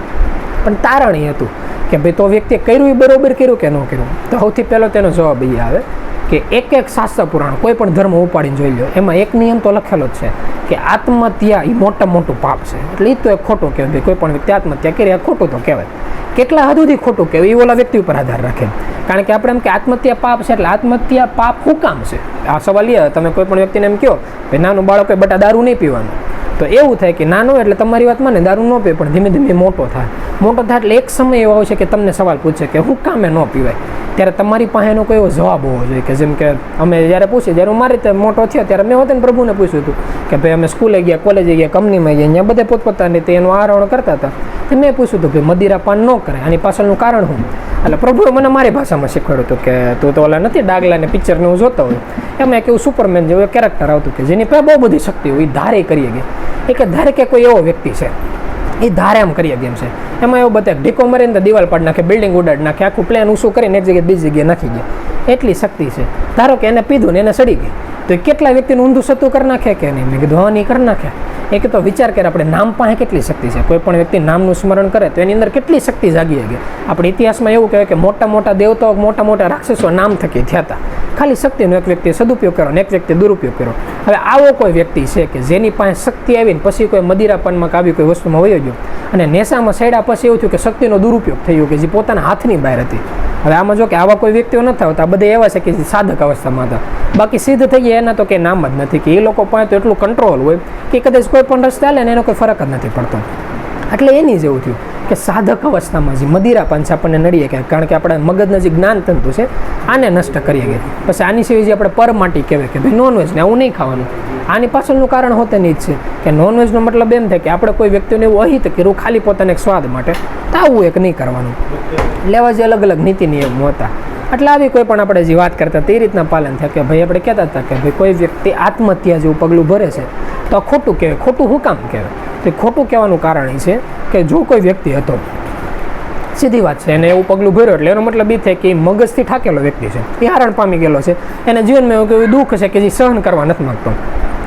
પણ તારણ એ હતું કે ભાઈ તો વ્યક્તિએ કર્યું એ બરોબર કર્યું કે ન કર્યું. તો સૌથી પહેલો તેનો જવાબ એ આવે કે એક શાસ્ત્ર પુરાણ કોઈ પણ ધર્મ ઉપાડીને જોઈ લો, એમાં એક નિયમ તો લખેલો જ છે કે આત્મહત્યા એ મોટું પાપ છે. એટલે એ તો એક ખોટું કહેવાય, કોઈ પણ વ્યક્તિ આત્મહત્યા કરી, આ ખોટું તો કહેવાય. કેટલા હદ સુધી ખોટું કહેવાય એ ઓલા વ્યક્તિ ઉપર આધાર રાખે, કારણ કે આપણે એમ કે આત્મહત્યા પાપ છે, એટલે આત્મહત્યા પાપ શું કામ છે આ સવાલ એ. તમે કોઈ પણ વ્યક્તિને એમ કહો કે નાનું બાળક હોય બટા દારૂ નહીં પીવાનું, તો એવું થાય કે નાનો એટલે તમારી વાત માને દારૂ ન પીવે, પણ ધીમે ધીમે મોટો થાય એટલે એક સમય એવો આવશે કે તમને સવાલ પૂછે કે શું કામે ન પીવાય, ત્યારે તમારી પાસે એનો કોઈ એવો જવાબ હોવો જોઈએ કે જેમ કે અમે જ્યારે પૂછીએ, જ્યારે હું મારી રીતે મોટો થયો ત્યારે મેં હોતે ને પ્રભુને પૂછ્યું હતું કે ભાઈ અમે સ્કૂલે ગયા, કોલેજે ગયા, કંપનીમાં ગયા, ત્યાં બધા પોતપોતાની રીતે એનું આરોહણ કરતા હતા. તો મેં પૂછ્યું હતું ભાઈ મદિરા પાન ન કરે, આની પાછળનું કારણ શું? એટલે પ્રભુએ મને મારી ભાષામાં શીખવાડ્યું હતું કે તું તો ઓલા નથી ડાગલાને પિક્ચરને હું જોતો હોય એમાં એક એવું સુપરમેન જેવું કેરેક્ટર આવતું કે જેની પાસે બહુ બધી શક્તિ હોય, એ ધારે કરીએ ગયા, એ કે ધારે કે કોઈ એવો વ્યક્તિ છે એ ધારે આમ કરીએ ગેમ છે. એમાં એવું બતાવે ઢીકો મારીને તો દિવાલ પાડી નાખે, બિલ્ડિંગ ઉડાડી નાખે, આખું પ્લેન ઊંચું કરીને એક જગ્યાએ બીજી જગ્યાએ નાખી ગયા, એટલી શક્તિ છે. ધારો કે એને પીધું ને એને સડી ગઈ, તો એ કેટલા વ્યક્તિનું ઊંધું સતું કરી નાખે કે નહીં? મેં કીધું હા નહીં કરી નાખે. એ કે તો વિચાર કરે આપણે નામ પાસે કેટલી શક્તિ છે, કોઈ પણ વ્યક્તિ નામનું સ્મરણ કરે તો એની અંદર કેટલી શક્તિ જાગી ગઈ. આપણે ઇતિહાસમાં એવું કહેવાય કે મોટા મોટા દેવતાઓ, મોટા મોટા રાક્ષસો નામ થકી થયા હતા, ખાલી શક્તિનો એક વ્યક્તિએ સદુપયોગ કર્યો ને એક વ્યક્તિએ દુરુપયોગ કર્યો. હવે આવો કોઈ વ્યક્તિ છે કે જેની પાસે શક્તિ આવીને પછી કોઈ મદિરાપાનમાં કે આવી કોઈ વસ્તુમાં વયો ગયો અને નેશામાં સડ્યા પછી એવું થયું કે શક્તિનો દુરુપયોગ થયો કે જે પોતાના હાથની બહાર હતી. હવે આમાં જો કે આવા કોઈ વ્યક્તિઓ નથી આવતા, બધા એવા છે કે જે સાધક અવસ્થામાં હતા, બાકી સિદ્ધ થઈ ગયા એના તો કંઈ નામ જ નથી, કે એ લોકો પાસે તો એટલું કંટ્રોલ હોય કે કદાચ કોઈ પણ રસ્તે હાલે ને એનો કોઈ ફરક જ નથી પડતો. એટલે એની જેવું થયું કે સાધક અવસ્થામાં જે મદિરાપાન છે આપણને નડીએ કે, કારણ કે આપણા મગજના જે જ્ઞાન તંતુ છે આને નષ્ટ કરીએ ગયા. પછી આની સિવાય જે આપણે પરમાટી કહેવાય કે ભાઈ નોનવેજ ને આવું નહીં ખાવાનું, આની પાછળનું કારણ હોતે નહીં જ છે કે નોનવેજનો મતલબ એમ થાય કે આપણે કોઈ વ્યક્તિને એવું અહિત કર્યું ખાલી પોતાને એક સ્વાદ માટે, તો આવું એક નહીં કરવાનું. લેવા જે અલગ અલગ નીતિ નિયમો હતા, એટલે આવી કોઈ પણ આપણે જે વાત કરતા તે રીતના પાલન થાય કે ભાઈ આપણે કહેતા હતા કે ભાઈ કોઈ વ્યક્તિ આત્મહત્યા જેવું પગલું ભરે છે તો ખોટું કહેવાય. ખોટું શું કામ કહેવાય? તો ખોટું કહેવાનું કારણ એ છે કે જો કોઈ વ્યક્તિ હતો, સીધી વાત છે, એને એવું પગલું ભર્યું એટલે એનો મતલબ એ થાય કે એ મગજથી ઠાકેલો વ્યક્તિ છે, એ હારણ પામી ગયેલો છે, એને જીવનમાં એવું કે દુઃખ છે કે જે સહન કરવા નથી માગતો,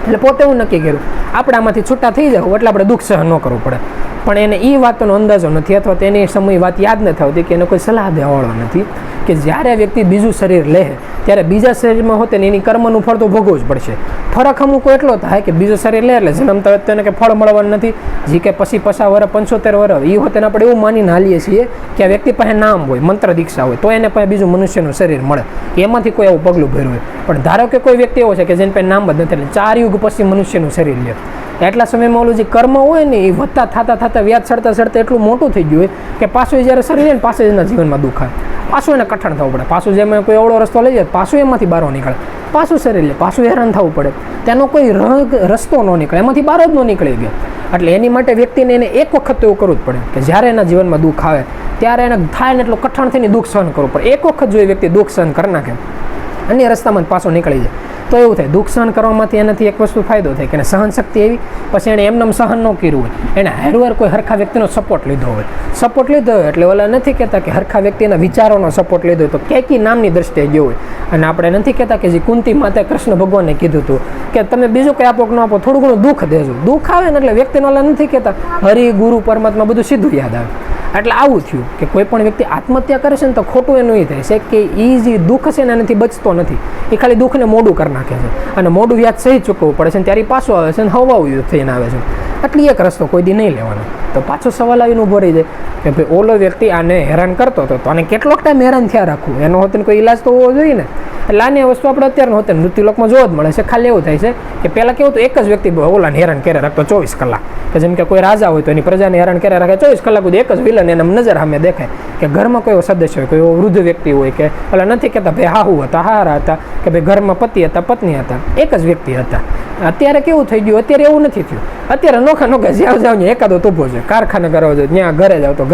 એટલે પોતે એવું નક્કી કર્યું આપણે આમાંથી છૂટા થઈ જાવ એટલે આપણે દુઃખ સહન ન કરવું પડે. પણ એને એ વાતનો અંદાજો નથી અથવા તેની સમય વાત યાદ નથી આવતી કે એને કોઈ સલાહ દેવાવાળો નથી કે જ્યારે વ્યક્તિ બીજું શરીર લે ત્યારે બીજા શરીરમાં હોતે ને એની કર્મનું ફળ તો ભોગવવું જ પડશે. ફરક અમુક એટલો થાય કે બીજું શરીર લે એટલે જન્મતા વખતે એને કે ફળ મળવાનું નથી, જે કે પછી 50 વર્ષ 75 વર્ષ એ હોતે આપણે એવું માનીને હાલીએ છીએ કે આ વ્યક્તિ પાસે નામ હોય, મંત્ર દીક્ષા હોય તો એને પાસે બીજું મનુષ્યનું શરીર મળે, એમાંથી કોઈ એવું પગલું ભર્યું હોય. પણ ધારો કે કોઈ વ્યક્તિ એવો છે કે જેને પાસે નામ જ નથી, એટલે 4 યુગ પછી મનુષ્યનું શરીર લે, એટલા સમયમાં ઓલું જે કર્મ હોય ને એ વધતા થતા વ્યાજ ચડતા એટલું મોટું થઈ ગયું હોય કે પાછું જ્યારે શરીર લે ને પાછું એના જીવનમાં દુઃખ આવે, પાછું એને કઠણ થવું પડે, પાછું જેમ કોઈ અવળો રસ્તો લઈ જાય પાછું એમાંથી બહાર નીકળે, પાછું શરીર લે પાછું હેરાન થવું પડે, તેનો કોઈ રસ્તો ન નીકળે, એમાંથી બહાર જ ન નીકળી ગયા. એટલે એની માટે વ્યક્તિને એને એક વખત તો એવું કરવું જ પડે કે જ્યારે એના જીવનમાં દુઃખ આવે ત્યારે એને થાય ને એટલું કઠણ થઈને દુઃખ સહન કરવું પડે. એક વખત જો એ વ્યક્તિ દુઃખ સહન કરી નાખે અન્ય રસ્તામાં પાછો નીકળી જાય તો એવું થાય દુઃખ સહન કરવામાંથી એનાથી એક વસ્તુ ફાયદો થાય કે સહન શક્તિ એવી, પછી એણે એમને સહન ન કર્યું હોય, એને હારવાર કોઈ હરખા વ્યક્તિનો સપોર્ટ લીધો હોય એટલે ઓલા નથી કહેતા કે હરખા વ્યક્તિના વિચારોનો સપોર્ટ લીધો હોય તો કેકી નામની દ્રષ્ટિએ ગયો હોય. અને આપણે નથી કહેતા કે જે કુંતી માતા કૃષ્ણ ભગવાને કીધું હતું કે તમે બીજું કંઈ આપો કે ન આપો, થોડું ઘણું દુઃખ દેજો. દુઃખ આવે ને એટલે વ્યક્તિને ઓલા નથી કહેતા હરિ ગુરુ પરમાત્મા બધું સીધું યાદ આવે. એટલે આવું થયું કે કોઈ પણ વ્યક્તિ આત્મહત્યા કરે છે ને તો ખોટું એનું એ થાય છે કે એ જે દુઃખ છે ને એનાથી બચતો નથી, એ ખાલી દુઃખને મોડું કરી નાખે છે અને મોડું વ્યાજ સહી ચૂકવવું પડે છે, ત્યારે પાછું આવે છે અને હવાયું થઈને આવે છે. એટલે એક રસ્તો કોઈ દી નહીં લેવાનો. તો પાછો સવાલ આવીને ઊભો રહી જાય કે ભાઈ ઓલો વ્યક્તિ આને હેરાન કરતો હતો તો આને કેટલોક ટાઈમ હેરાન થયા રાખવું, એનો હોતે કોઈ ઇલાજ તો હોવો જોઈએ ને. એટલે આની વસ્તુ આપણે અત્યારે હોતે મૃત્યુલોકમાં જોવા જ મળે છે. ખાલી એવું થાય છે કે પહેલાં કેવું તો એક જ વ્યક્તિ ઓલાને હેરાન કરે રાખતો 24 કલાક, કે જેમ કે કોઈ રાજા હોય તો એની પ્રજાને હેરાન કરે રાખે 24 કલાક સુધી એક જ વિલન એને નજર સામે દેખાય. કે ઘરમાં કોઈ સદસ્ય હોય, કોઈ વૃદ્ધ વ્યક્તિ હોય, કે ઓલા નથી કહેતા ભાઈ હાહુ હતા હારા હતા, કે ભાઈ ઘરમાં પતિ હતા પત્ની હતા, એક જ વ્યક્તિ હતા. અત્યારે કેવું થઈ ગયું, અત્યારે એવું નથી થયું. અત્યારે નોખા જ્યાં જાવ ને એકાદો ઊભો છે, કારખાને કરવા જાય ત્યાં ઘરે જાવ તો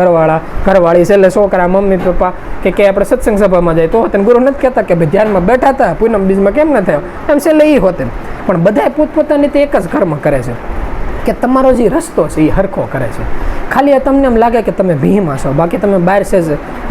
ઘરવાળી છેલ્લે છોકરા મમ્મી પપ્પા કે આપણે સત્સંગ સભામાં જાય તો તેને ગુરુ નથી કહેતા કે ભાઈ ધ્યાનમાં બેઠા હતા પૂનમ બીજમાં કેમ ન થયો, એમ છેલ્લે એ હોતે. પણ બધા પોતપોતાની તે એક જ કર્મ કરે છે કે તમારો જે રસ્તો છે એ હરખો કરે છે. ખાલી તમને એમ લાગે કે તમે ભીમાં છો, બાકી તમે બહાર છે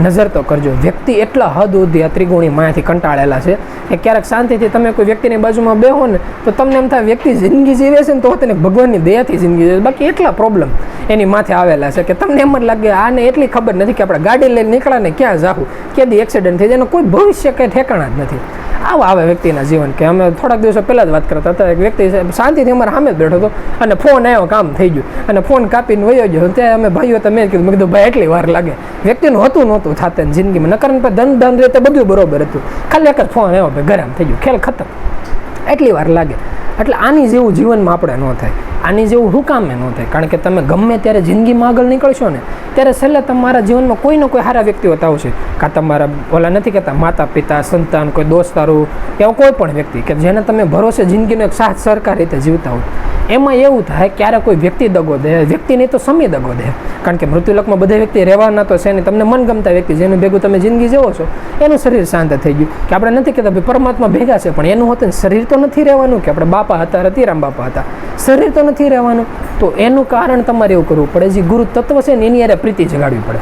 નજર તો કરજો. વ્યક્તિ એટલા હદ સુધી આ ત્રિગુણી માયાથી કંટાળેલા છે કે ક્યારેક શાંતિથી તમે કોઈ વ્યક્તિની બાજુમાં બેહો ને તો તમને એમ થાય વ્યક્તિ જિંદગી જીવે છે ને તો તેને ભગવાનની દયાથી જિંદગી જીવે. બાકી એટલા પ્રોબ્લેમ એની માથે આવેલા છે કે તમને એમ જ લાગે આને એટલી ખબર નથી કે આપણે ગાડી લઈને નીકળ્યા ને ક્યાં જાવું, ક્યાંથી એક્સિડન્ટ થઈ જાય, એનો કોઈ ભવિષ્ય કંઈ ઠેકાણા જ નથી. આવા આવે વ્યક્તિના જીવન. કે અમે થોડાક દિવસો પહેલાં જ વાત કરતા હતા, એક વ્યક્તિ શાંતિથી અમારા સામે જ બેઠો હતો અને ફોન આવ્યો, કામ થઈ ગયું અને ફોન કાપીને વયો ગયો. ત્યાં અમે ભાઈઓ તો મેં કીધું ભાઈ એટલી વાર લાગે, વ્યક્તિનું હતું નહોતું થતા જિંદગીમાં, નકર ધન રીતે બધું બરોબર હતું, ખાલી એક જ ફોન આવ્યો ભાઈ ઘરે થઈ ગયું, ખેલ ખતમ. એટલી વાર લાગે. એટલે આની જેવું જીવનમાં આપણે ન થાય, આની જેવું શું કામે ન થાય. કારણ કે તમે ગમે ત્યારે જિંદગીમાં આગળ નીકળશો ને ત્યારે છેલ્લે તમારા જીવનમાં કોઈને કોઈ સારા વ્યક્તિઓ આવશે. કાં તમારા ઓલા નથી કહેતા માતા પિતા સંતાન, કોઈ દોસ્તારો, એવો કોઈ પણ વ્યક્તિ કે જેને તમે ભરોસે જિંદગીનો એક સાથ સરકાર રીતે જીવતા હોય. એમાં એવું થાય ક્યારે કોઈ વ્યક્તિ દગો દે, વ્યક્તિની તો સમય દગો દે. કારણ કે મૃત્યુલોકમાં બધા વ્યક્તિ રહેવાના તો છે ને, તમને મનગમતા વ્યક્તિ જેનું ભેગું તમે જિંદગી જેવો છો એનું શરીર શાંત થઈ ગયું. કે આપણે નથી કહેતા ભાઈ પરમાત્મા ભેગા છે, પણ એનું હોતું શરીર તો નથી રહેવાનું. કે આપણે બાપા હતા રતિરામ બાપા હતા, શરીર તો નથી રહેવાનું. તો એનું કારણ તમારે એવું કરવું પડે, જે ગુરુ તત્વ છે ને એની યારે પ્રીતિ જગાડવી પડે.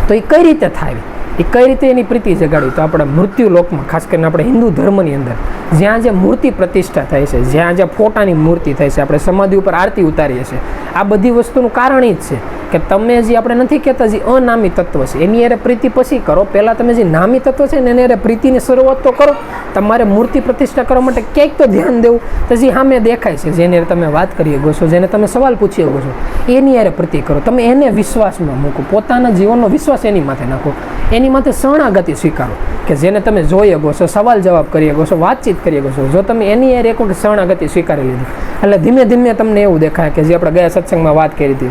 તો એ કઈ રીતે થાય, એ કઈ રીતે એની પ્રીતિ જગાડવી? તો આપણા મૃત્યુ લોકમાં, ખાસ કરીને આપણે હિન્દુ ધર્મની અંદર જ્યાં જે મૂર્તિ પ્રતિષ્ઠા થાય છે, જ્યાં જ્યાં ફોટાની મૂર્તિ થાય છે, આપણે સમાધિ ઉપર આરતી ઉતારીએ છીએ, આ બધી વસ્તુનું કારણ એ જ છે કે તમે જે આપણે નથી કહેતા જે અનામી તત્વ છે એની યારે પ્રીતિ પછી કરો. પહેલાં તમે જે નામી તત્વ છે ને એની યારે પ્રીતિની શરૂઆત તો કરો. તમારે મૂર્તિ પ્રતિષ્ઠા કરવા માટે ક્યાંક તો ધ્યાન દેવું. તો જે સામે દેખાય છે, જેની તમે વાત કરી શકો છો, જેને તમે સવાલ પૂછી શકો છો, એની યારે પ્રીતિ કરો. તમે એને વિશ્વાસમાં મૂકો, પોતાના જીવનનો વિશ્વાસ એની માથે નાખો, એની માથે શરણાગતિ સ્વીકારો. કે જેને તમે જોઈ શકો છો, સવાલ જવાબ કરી શકો છો, વાતચીત કરી શકો છો. જો તમે એની યારે એક વખત શરણાગતિ સ્વીકારી લીધી એટલે ધીમે ધીમે તમને એવું દેખાય કે જે આપણે ગયા સત્સંગમાં વાત કરી હતી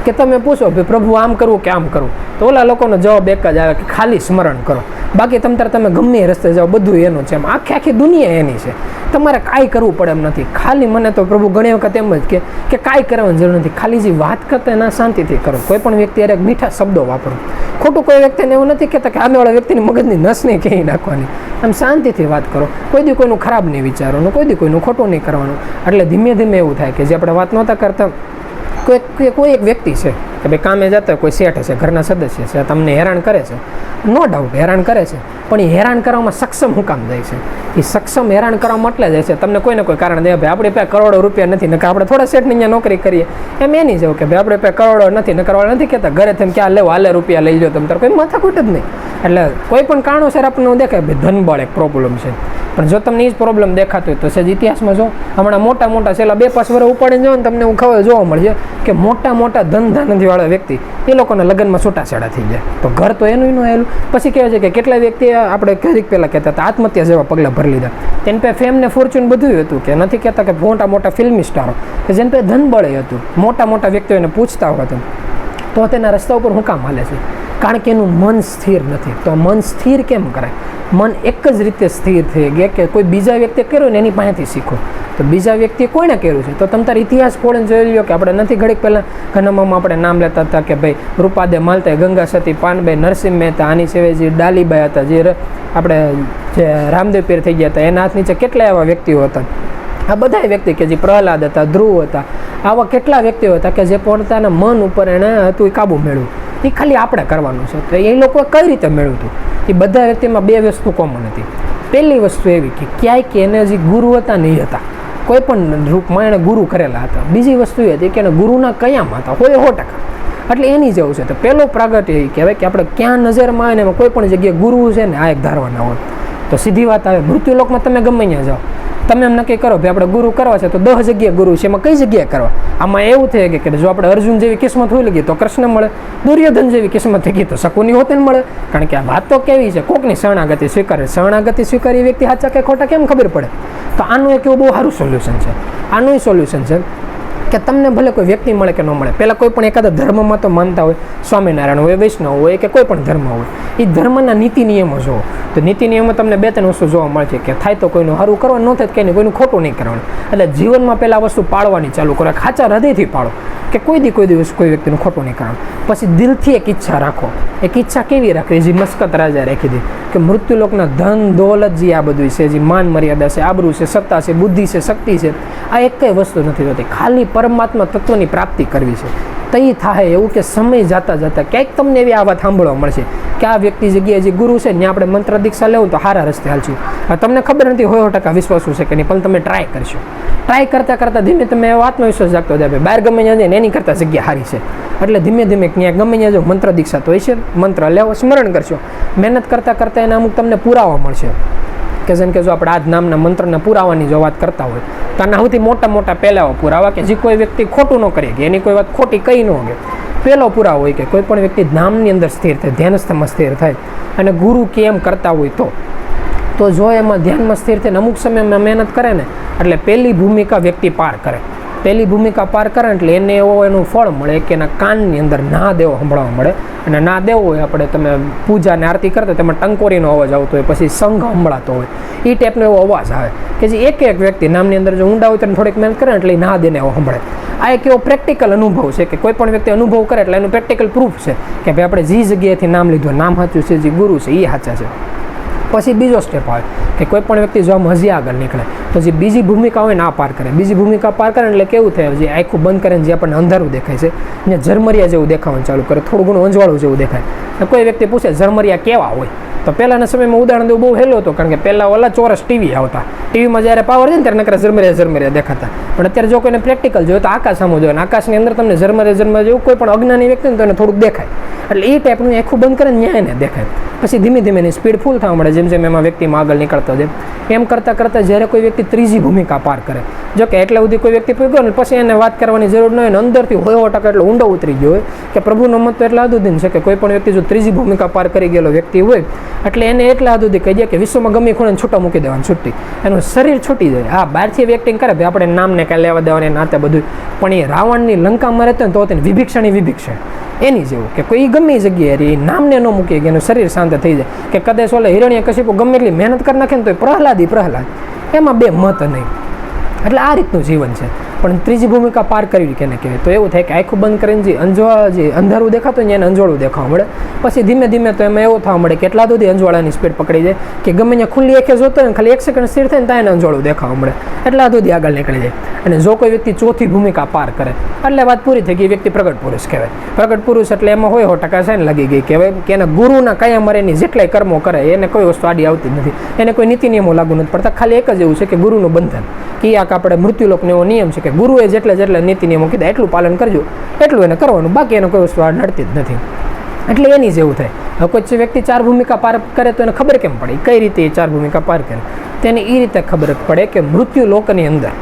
કે તમે પૂછો ભાઈ પ્રભુ આમ કરવું કે આમ કરવું, તો ઓલા લોકોનો જવાબ એક જ આવે કે ખાલી સ્મરણ કરો. બાકી તમે ગમે એ રસ્તે જાઓ, બધું એનું છે. એમ આખી દુનિયા એની છે, તમારે કાંઈ કરવું પડે એમ નથી. ખાલી મને તો પ્રભુ ઘણી વખત એમ જ કે કાંઈ કરવાની જરૂર નથી, ખાલી જે વાત કરતા એના શાંતિથી કરો. કોઈ પણ વ્યક્તિ યારે મીઠા શબ્દો વાપરો. ખોટું કોઈ વ્યક્તિને એવું નથી કહેતા કે આમેવાળા વ્યક્તિની મગજની નસ નહીં ક્યાંય નાખવાની. આમ શાંતિથી વાત કરો, કોઈ દી કોઈનું ખરાબ નહીં વિચારવાનું, કોઈ દી કોઈનું ખોટું નહીં કરવાનું. એટલે ધીમે ધીમે એવું થાય કે જે આપણે વાત નહોતા કરતા, કોઈ એક વ્યક્તિ છે કે ભાઈ કામે જતા હોય, કોઈ શેઠ છે, ઘરના સદસ્ય છે, તમને હેરાન કરે છે, નો ડાઉટ હેરાન કરે છે, પણ એ હેરાન કરવામાં સક્ષમ હું કામ જાય છે? એ સક્ષમ હેરાન કરવામાં એટલે જાય છે તમને કોઈને કોઈ કારણ દે ભાઈ આપણી પાસે કરોડો રૂપિયા નથી, નકર આપણે થોડા શેઠની અહીંયા નોકરી કરીએ, એમ એની જવું કે ભાઈ આપણે પાસે કરોડો નથી, નકર નથી કહેતા ઘરે તેમ ક્યાં લેવો, હાલે રૂપિયા લઈ લો, તમે તાર કોઈ માથાકૂટ જ નહીં. એટલે કોઈ પણ કારણોસર આપણને દેખાય ભાઈ ધનબળ એક પ્રોબ્લેમ છે. પણ જો તમને એ જ પ્રોબ્લેમ દેખાતો હોય તો સજ ઇતિહાસમાં જો હમણાં મોટા છેલ્લા 2-5 વર્ષ ઉપાડીને જાઓ ને તમને હું ખબર જોવા મળશે કે મોટા ધનધાનથીવાળા વ્યક્તિ એ લોકોના લગ્નમાં છૂટાછેડા થઈ જાય. તો ઘર તો એનું આવેલું. પછી કહેવાય છે કે કેટલા વ્યક્તિ આપણે ઘડીક પહેલાં કહેતા હતા આત્મહત્યા જેવા પગલાં ભરી લીધા. તેની પાસે ફેમ ને ફોર્ચ્યુન બધું હતું, કે નથી કહેતા કે મોટા ફિલ્મી સ્ટારો કે જેની પાસે ધનબળે હતું, મોટા વ્યક્તિઓને પૂછતા હતા તો તેના રસ્તા ઉપર હું કામ હાલે છે? કારણ કે એનું મન સ્થિર નથી. તો મન સ્થિર કેમ કરાય? મન એક જ રીતે સ્થિર થઈ ગયા કે કોઈ બીજા વ્યક્તિએ કર્યું ને એની પાસેથી શીખો. તો બીજા વ્યક્તિએ કોઈને કર્યું છે? તો તમે તાર ઇતિહાસ ખોળીને જોઈ લો કે આપણે નથી ઘડીક પહેલાં ઘનામાં આપણે નામ લેતા હતા કે ભાઈ રૂપાદે માલતે, ગંગા સતી, પાનબાઈ, નરસિંહ મહેતા, આની સિવાય જે ડાલીબાઈ હતા, જે આપણે જે રામદેવ પીર થઈ ગયા હતા, એના હાથ નીચે કેટલા એવા વ્યક્તિઓ હતા. આ બધા વ્યક્તિ કે જે પ્રહલાદ હતા, ધ્રુવ હતા, આવા કેટલા વ્યક્તિઓ હતા કે જે પોતાના મન ઉપર એણે હતું એ કાબુ મેળવ્યું. એ ખાલી આપણે કરવાનું છે. તો એ લોકોએ કઈ રીતે મેળવ્યું હતું? એ બધા વ્યક્તિમાં બે વસ્તુ કોમન હતી. પહેલી વસ્તુ એવી કે ક્યાંય કે એને હજી ગુરુ હતા નહીં હતા, કોઈ પણ રૂપમાં એણે ગુરુ કરેલા હતા. બીજી વસ્તુ એ હતી કે એને ગુરુના કયામાં હતા, હોય 100%. એટલે એની જેવું છે. તો પહેલો પ્રાગટ્ય એ કહેવાય કે આપણે ક્યાં નજરમાં આવે ને એમાં કોઈ પણ જગ્યાએ ગુરુ છે ને આ એક ધારવાના હોય. તો સીધી વાત આવે, મૃત્યુલોકમાં તમે ગમે ત્યાં જાઓ, તમે એમ નક્કી કરો ભાઈ આપણે ગુરુ કરવા છે તો 10 જગ્યાએ ગુરુ છે, એમાં કઈ જગ્યાએ કરવા? આમાં એવું થઈ કે જો આપણે અર્જુન જેવી કિસ્મત હોય ગઈ તો કૃષ્ણ મળે, દુર્યોધન જેવી કિસ્મત થઈ ગઈ તો શકુની હોતે મળે. કારણ કે આ વાત તો કેવી છે, કોકની શરણાગતિ સ્વીકારે. શરણાગતિ સ્વીકારી વ્યક્તિ સાચા કે ખોટા કેમ ખબર પડે? તો આનું એક એવું બહુ સારું સોલ્યુશન છે. આનું સોલ્યુશન છે કે તમને ભલે કોઈ વ્યક્તિ મળે કે ન મળે, પહેલાં કોઈ પણ એકાદા ધર્મમાં તો માનતા હોય, સ્વામિનારાયણ હોય, વૈષ્ણવ હોય કે કોઈ પણ ધર્મ હોય, એ ધર્મના નીતિ નિયમો જુઓ. તો નીતિ નિયમો તમને 2-3 વસ્તુ જોવા મળે છે કે થાય તો કોઈનું સારું કરવાનું, ન થાય તો કંઈ કોઈનું ખોટું નહીં કરવાનું. એટલે જીવનમાં પહેલાં વસ્તુ પાળવાની ચાલુ કરો, સાચા હૃદયથી પાળો કે કોઈ દિવસ કોઈ વ્યક્તિનું ખોટું નહીં કરવાનું. પછી દિલથી એક ઈચ્છા રાખો. એક ઈચ્છા કેવી રાખવી? જે મસ્કત રાજા રાખી હતી કે મૃત્યુલોકના ધન દોલત જે આ બધું છે, જે માન મર્યાદા છે, આબરૂ છે, સત્તા છે, બુદ્ધિ છે, શક્તિ છે, આ એક કઈ વસ્તુ નથી હોતી. ખાલી પરમાત્મા તત્વની પ્રાપ્તિ કરવી છે. તઈ થાય એવું કે સમય જતા ક્યાંક તમને એવી આ વાત સાંભળવા મળશે કે આ વ્યક્તિ જગ્યાએ જે ગુરુ છે ત્યાં આપણે મંત્ર દીક્ષા લેવું તો સારા રસ્તે હાલશું. તમને ખબર નથી 100% વિશ્વાસ છે કે નહીં, પણ તમે ટ્રાય કરશો. ટ્રાય કરતાં ધીમે તમે એવો આત્મવિશ્વાસ જાગતો જાય, બહાર ગમે ત્યાં જાય એની કરતાં જગ્યા સારી છે. એટલે ધીમે ક્યાં ગમે ત્યાં જાઓ, મંત્ર દીક્ષા તો હશે, મંત્ર લેવો, સ્મરણ કરશો. મહેનત કરતાં એને અમુક તમને પુરાવા મળશે કે જેમ કે જો આપણે આ જ નામના મંત્રના પુરાવાની જો વાત કરતા હોય તો આના સૌથી મોટા પહેલાં પુરાવા કે જે કોઈ વ્યક્તિ ખોટું ન કરે કે એની કોઈ વાત ખોટી કહી ન હોય. પહેલો પુરાવો હોય કે કોઈ પણ વ્યક્તિ નામની અંદર સ્થિર થાય, ધ્યાનસ્થમાં સ્થિર થાય અને ગુરુ કેમ કરતા હોય તો જો એમાં ધ્યાનમાં સ્થિર થઈને અમુક સમયમાં મહેનત કરે ને એટલે પહેલી ભૂમિકા વ્યક્તિ પાર કરે. પહેલી ભૂમિકા પાર કરે એટલે એને એનું ફળ મળે કે એના કાનની અંદર ના દેવો સંભળાવવા મળે. અને ના દેવો હોય, આપણે તમે પૂજા ને આરતી કરતા તેમાં ટંકોરીનો અવાજ આવતો હોય, પછી સંઘ સંભળાતો હોય, એ ટાઈપનો એવો અવાજ આવે કે જે એક વ્યક્તિ નામની અંદર જો ઊંડા હોય તો થોડીક મહેનત કરે એટલે ના દેને એવો સંભળે. આ એક એવો પ્રેક્ટિકલ અનુભવ છે કે કોઈ પણ વ્યક્તિ અનુભવ કરે એટલે એનું પ્રેક્ટિકલ પ્રૂફ છે કે ભાઈ આપણે જે જગ્યાએથી નામ લીધું, નામ સાચું છે, જે ગુરુ છે એ સાચા છે. પછી બીજો સ્ટેપ આવે કે કોઈ પણ વ્યક્તિ જો આમ હજી આગળ નીકળે તો જે બીજી ભૂમિકા હોય ને આ પાર કરે. બીજી ભૂમિકા પાર કરે એટલે કેવું થાય, જે આખું બંધ કરે ને જે આપણને અંધારું દેખાય છે ને ઝરમરિયા જેવું દેખાવાનું ચાલુ કરે, થોડું ઘણું અંજવાળું જેવું દેખાય. કોઈ વ્યક્તિ પૂછે ઝરમરિયા કેવા હોય, તો પહેલાંના સમયમાં ઉદાહરણ દેવું બહુ હેલું હતું, કારણ કે પહેલાં ઓલા ચોરસ ટીવી આવતા, ટીવીમાં જ્યારે પાવર છે ને ત્યારે નકરા ઝરમરિયા દેખાતા. પણ અત્યારે જો કોઈને પ્રેક્ટિકલ જોઈએ તો આકાશ સામું જોઈએ, આકાશની અંદર તમને ઝરમરિયા જેવું કોઈ પણ અજ્ઞાની વ્યક્તિ ને તો એને થોડુંક દેખાય. એટલે એ ટાઈપનું આખું બંધ કરે ન્યાય ને દેખાય. પછી ધીમે એની સ્પીડ ફૂલ થવા મળે જેમ એમાં વ્યક્તિમાં આગળ નીકળતો જાય. એમ કરતાં જ્યારે કોઈ વ્યક્તિ ત્રીજી ભૂમિકા પાર કરે, જો કે એટલે સુધી કોઈ વ્યક્તિ પૂગ્યો ને પછી એને વાત કરવાની જરૂર ન હોય ને અંદરથી 100% એટલો ઊંડો ઉતરી ગયો હોય કે પ્રભુનો મત તો એટલા હદુદીન છે કે કોઈ પણ વ્યક્તિ જો ત્રીજી ભૂમિકા પાર કરી ગયેલો વ્યક્તિ હોય એટલે એને એટલા હદુદી કહી દે કે વિશ્વમાં ગમે ખૂણે છૂટા મૂકી દેવાની છૂટી, એનું શરીર છૂટી જાય. હા, બહારથી વ્યક્તિ કરે ભાઈ આપણે નામને કાંઈ લેવા દેવાને નાતે બધું, પણ એ રાવણની લંકામાં રહેતો ને તો તેને વિભીક્ષણ એની જેવું કે કોઈ ગમે જગ્યાએ રહી નામને ન મૂકી કે એનું શરીર શાંત થઈ જાય. કે કદાચ ઓલે હિરણ્યકશિપુ ગમે એટલી મહેનત કરી નાખે ને તો પ્રહલાદ એમાં બે મત નહીં. એટલે આ રીતનું જીવન છે. પણ ત્રીજી ભૂમિકા પાર કરવી કેને કહેવાય? તો એવું થાય કે આખું બંધ કરીને જે અંધારું દેખાતું હોય એને અંજવાળું દેખાવા મળે. પછી ધીમે તો એમાં એવું થવા મળે કે એટલા સુધી અંજવાળાની સ્પીડ પકડી જાય કે ગમે ત્યાં ખુલ્લી આંખે જોતો હોય ને ખાલી 1 સેકન્ડ સ્થિર થાય ને ત્યાં એને અંજવાળું દેખાવા મળે, એટલા સુધી આગળ નીકળી જાય. અને જો કોઈ વ્યક્તિ ચોથી ભૂમિકા પાર કરે એટલે વાત પૂરી થઈ ગઈ, વ્યક્તિ પ્રગટ પુરુષ કહેવાય. પ્રગટ પુરુષ એટલે એમાં હોય 100% સાઈન લાગી ગઈ કહેવાય કે એના ગુરુના કયા મરેની જેટલાય કર્મો કરે એને કોઈ વસ્તુ આડી આવતી જ નથી, એને કોઈ નીતિ નિયમો લાગુ નથી પડતા. ખાલી એક જ એવું છે કે ગુરુનું બંધન, કે આ આપણે મૃત્યુલોકનો એવો નિયમ છે કે ગુરુએ જેટલા નીતિ નિયમો કીધા એટલું પાલન કરજો, એટલું એને કરવાનું, બાકી એને કોઈ વસ્તુ નડતી જ નથી. એટલે એની જેવું થાય. હવે કોઈ વ્યક્તિ 4 ભૂમિકા પાર કરે તો એને ખબર કેમ પડે કઈ રીતે એ 4 ભૂમિકા પાર કરે? તેને એ રીતે ખબર પડે કે મૃત્યુલોકની અંદર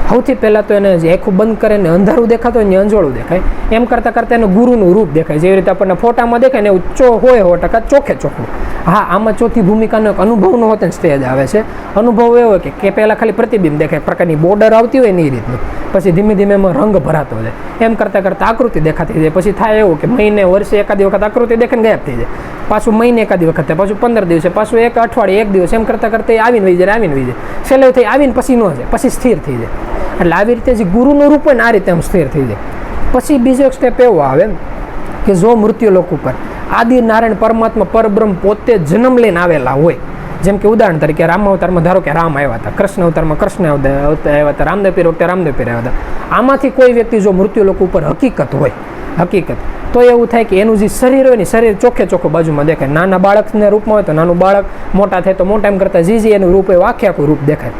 સૌથી પહેલાં તો એને જે આખું બંધ કરે ને અંધારું દેખાતું હોય ને અંજવાળું દેખાય. એમ કરતાં એને ગુરુનું રૂપ દેખાય, જેવી રીતે આપણને ફોટામાં દેખાય ને એવું હોય 100% ચોખ્ખું. હા, આમાં ચોથી ભૂમિકાનો એક અનુભવનો હોતે સ્ટેજ આવે છે. અનુભવ એવો હોય કે પહેલાં ખાલી પ્રતિબિંબ દેખાય, પ્રકારની બોર્ડર આવતી હોય ને એ રીતનું પછી ધીમે ધીમે એમાં રંગ ભરાતો જાય, એમ કરતાં કરતાં આકૃતિ દેખાતી જાય. પછી થાય એવું કે મહિને વર્ષે એકાદી વખત આકૃતિ દેખાઈને ગાયબ થઈ જાય, પાછું મહિને એકાદી વખત થાય, પાછું 15 દિવસે, પાછું એક અઠવાડિયે, એક દિવસ, એમ કરતાં કરતાં આવીને વહી જાય. છેલ્લે થઈ આવીને પછી ન જાય, પછી સ્થિર થઈ જાય. એટલે આવી રીતે જે ગુરુનું રૂપ હોય ને આ રીતે આમ સ્થિર થઈ જાય. પછી બીજો એક સ્ટેપ એવો આવે કે જો મૃત્યુલોક ઉપર આદિ નારાયણ પરમાત્મા પરબ્રહ્મ પોતે જન્મ લઈને આવેલા હોય, જેમ કે ઉદાહરણ તરીકે રામ અવતારમાં ધારો કે રામ આવ્યા હતા, કૃષ્ણ અવતારમાં કૃષ્ણ આવ્યા હતા, રામદેવ પીર વખતે રામદેવ પીર આવ્યા હતા. આમાંથી કોઈ વ્યક્તિ જો મૃત્યુલોક ઉપર હકીકત હોય, હકીકત, તો એવું થાય કે એનું જે શરીર હોય ને શરીર ચોખ્ખે ચોખ્ખું બાજુમાં દેખાય. નાના બાળકના રૂપમાં હોય તો નાનું બાળક, મોટા થાય તો મોટા, એમ કરતાં જે એનું રૂપ હોય આખે આખું રૂપ દેખાય.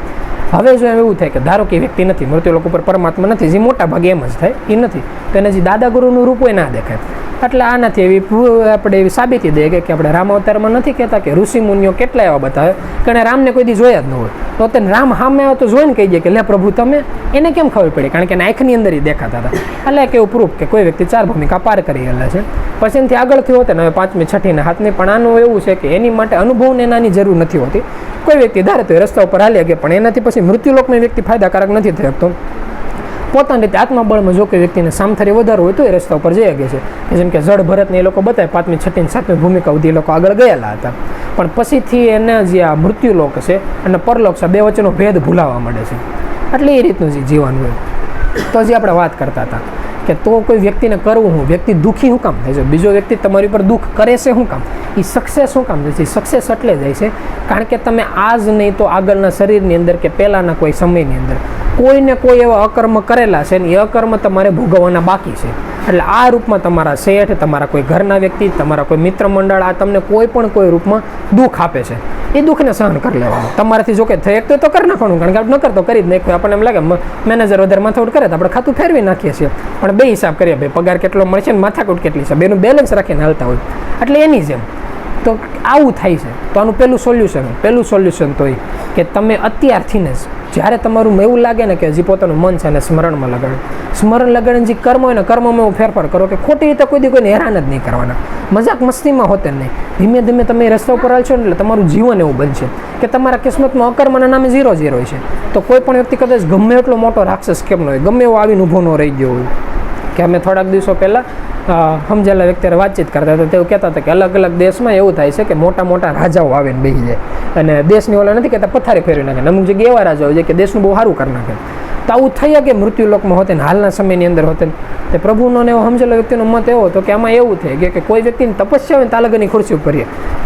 હવે જો એવું થાય કે ધારો કે વ્યક્તિ નથી, મૃત્યુલોક ઉપર પરમાત્મા નથી, જે મોટા ભાગે એમ જ થાય એ નથી, તો એને જે દાદા ગુરુનું રૂપ હોય ના દેખાય. એટલે આનાથી એવી આપણે એવી સાબિતી દઈએ કે આપણે રામ અવતારમાં નથી કહેતા કે ઋષિ મુનિઓ કેટલા એવા બતાવે કે એને રામને કોઈ દી જોયા જ ન હોય, તો તેને રામ સામે આવે તો જોઈને કહી દે કે લે પ્રભુ તમે, એને કેમ ખબર પડી? કારણ કે એના આંખની અંદર એ દેખાતા હતા. એટલે કે એવું પ્રૂફ કે કોઈ વ્યક્તિ 4 ભૂમિકા પાર કરી ગયેલા છે. પછી એનાથી આગળથી હોતે ને હવે 5મી 6ઠી ને 7મી, પણ આનું એવું છે કે એની માટે અનુભવને એનાની જરૂર નથી હોતી. કોઈ વ્યક્તિ ધારે તો એ રસ્તા ઉપર હાલી ગયા, પણ એનાથી પછી મૃત્યુલોકમાં વ્યક્તિ ફાયદાકારક નથી થઈ શકતો. પોતાની રીતે આત્મબળમાં જો કે વ્યક્તિને સામથરી વધારો હોય તો એ રસ્તા ઉપર જઈ શકે છે. જેમ કે જળ ભરતને એ લોકો બતાવે 5મી 6ઠી ને 7મી ભૂમિકા સુધી એ લોકો આગળ ગયેલા હતા, પણ પછીથી એને જે આ મૃત્યુલોક છે અને પરલોક છે, બે વચ્ચેનો ભેદ ભૂલાવા મળે છે. એટલે એ રીતનું જે જીવન હોય. તો જે આપણે વાત કરતા હતા કે તો કોઈ વ્યક્તિને કરવું હું, વ્યક્તિ દુઃખી શું કામ થાય છે, બીજો વ્યક્તિ તમારી ઉપર દુઃખ કરે છે શું કામ, એ સક્સેસ શું કામ થાય છે? સક્સેસ એટલે જાય છે કારણ કે તમે આજ નહીં તો આગળના શરીરની અંદર કે પહેલાંના કોઈ સમયની અંદર કોઈને કોઈ એવા અકર્મ કરેલા છે ને એ અકર્મ તમારે ભોગવવાના બાકી છે. એટલે આ રૂપમાં તમારા શેઠ, તમારા કોઈ ઘરના વ્યક્તિ, તમારા કોઈ મિત્ર મંડળ આ તમને કોઈ પણ કોઈ રૂપમાં દુઃખ આપે છે, એ દુઃખને સહન કરી લેવાનું. તમારાથી જો કે થઈ તો કરી નાખવાનું, કારણ કે આપણે ન કરતો કરી જ નાખ્યું. આપણને એમ લાગે મેનેજર વધારે માથાકૂટ કરે તો આપણે ખાતું ફેરવી નાખીએ છીએ, પણ બે હિસાબ કરીએ, ભાઈ પગાર કેટલો મળશે ને માથાકૂટ કેટલી છે, બેનું બેલેન્સ રાખીને હાલતા હોય. એટલે એની જેમ તો આવું થાય છે. તો આનું પહેલું સોલ્યુશન તો એ કે તમે અત્યારથીને જ જ્યારે તમારું એવું લાગે ને કે જે પોતાનું મન છે એને સ્મરણમાં લગાડો, સ્મરણ લગાડીને જે કર્મ હોય ને કર્મમાં એવું ફેરફાર કરો કે ખોટી રીતે કોઈ દી કોઈને હેરાન જ નહીં કરવાના, મજાક મસ્તીમાં હોતે નહીં. ધીમે ધીમે તમે રસ્તા ઉપર હાલશો ને એટલે તમારું જીવન એવું બનશે કે તમારા કિસ્મતમાં અકર્મના નામે 0 0 છે. તો કોઈ પણ વ્યક્તિ કદાચ ગમે એટલો મોટો રાક્ષસ કેમ ન હોય, ગમે એવો આવીને ઊભો ન રહી ગયો હોય. કે અમે થોડાક દિવસો પહેલાં સમજેલા વ્યક્તિને વાતચીત કરતા હતા, તેઓ કહેતા હતા કે અલગ અલગ દેશમાં એવું થાય છે કે મોટા મોટા રાજાઓ આવીને બેસી જાય અને દેશની ઓલા નથી કહેતા પથારી ફેરવી નાખે. અમુક જગ્યાએ એવા રાજાઓ છે કે દેશનું બહુ સારું કરી નાખે. તો આવું થઈ કે મૃત્યુલોકમાં હોતે ને હાલના સમયની અંદર હોતે તે પ્રભુનો ને એવો સમજેલો વ્યક્તિનો મત એવો હતો કે આમાં એવું થઈ કે કોઈ વ્યક્તિની તપસ્યા હોય ને તાલગની ખુરશી ઉપર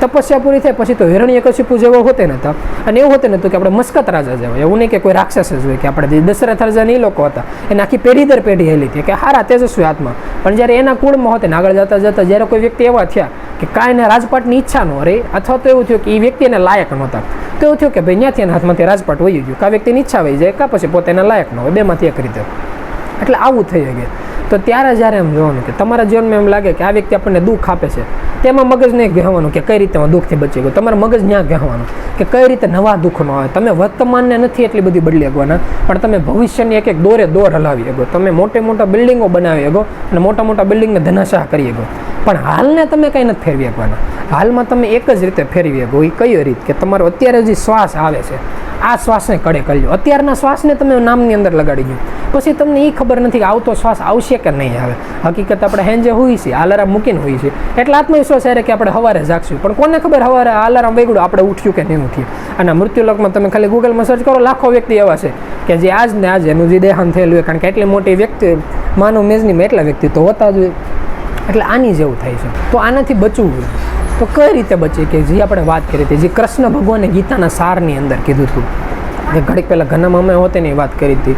તપસ્યા પૂરી થાય પછી તો હિરણ્યકશિપુ જેવો હોતે નતા. અને એવું હોતે નતું કે આપણે મસ્કત રાજા જેવો, એવું નહીં કે કોઈ રાક્ષસ જ હોય કે આપણે દશરથ રાજાને એ લોકો હતા, એને આખી પેઢી દર પેઢી હેલી હતી કે હારા તેજસ્વી આત્મા. પણ જ્યારે એના કુળમાં હોતે ને આગળ જતા જતા જ્યારે કોઈ વ્યક્તિ એવા થયા કે કાંઈ એને રાજપાટની ઈચ્છા ન રહી, અથવા તો એવું થયું કે એ વ્યક્તિ એને લાયક નહોતા, તો એવું થયું કે ભાઈ ત્યાંથી એના હાથમાંથી રાજપાટ વહી ગયું, કાં વ્યક્તિની ઈચ્છા વહી જાય, કાં પછી પોતે એના લાયક ન હોય, બેમાંથી એક રીતે. એટલે આવું થઈ શકે. તો ત્યારે જ્યારે એમ જોવાનું કે તમારા જીવનમાં એમ લાગે કે આ વ્યક્તિ આપણને દુઃખ આપે છે, તેમાં મગજ નહીં કહેવાનું કે કઈ રીતે દુઃખથી બચી ગયું. તમારે મગજ ત્યાં કહેવાનું કે કઈ રીતે નવા દુઃખ ન આવે. તમે વર્તમાનને નથી એટલી બધી બદલી શકવાના, પણ તમે ભવિષ્યની એક એક દોર હલાવી શકો. તમે મોટા બિલ્ડિંગો બનાવી શકો અને મોટા બિલ્ડિંગને ધનાશાહ કરી શકો, પણ હાલને તમે કંઈ નથી ફેરવી શકવાના. હાલમાં તમે એક જ રીતે ફેરવી શકો. એ કઈ રીત કે તમારો અત્યારે જે શ્વાસ આવે છે આ શ્વાસને કડે કરી લો. અત્યારના શ્વાસને તમે નામની અંદર લગાડી દો, પછી તમને એ ખબર નથી કે આવતો શ્વાસ આવશે કે નહીં આવે. હકીકત આપણે હેંજે હોઈએ છીએ, અલાર્મ મૂકીને હોઈએ છીએ, એટલે આત્મવિશ્વાસ છે કે આપણે સવારે જાગશું, પણ કોને ખબર સવારે અલાર્મ વેગડું આપણે ઉઠ્યું કે નહીં ઉઠ્યું. અને મૃત્યુલોકમાં તમે ખાલી ગૂગલમાં સર્ચ કરો, લાખો વ્યક્તિ એવા છે કે જે આજ ને આજે એનું જે દેહાંત થયેલું હોય, કારણ કે એટલી મોટી વ્યક્તિ માનવ મેજનીમાં એટલા વ્યક્તિ તો હોતા જ હોય. એટલે આની જેવું થાય છે. તો આનાથી બચવું હોય તો કઈ રીતે બચે કે જે આપણે વાત કરી હતી, જે કૃષ્ણ ભગવાને ગીતાના સારની અંદર કીધું હતું, જે ઘડીક પહેલાં ઘનામાં અમે હોતે ની વાત કરી હતી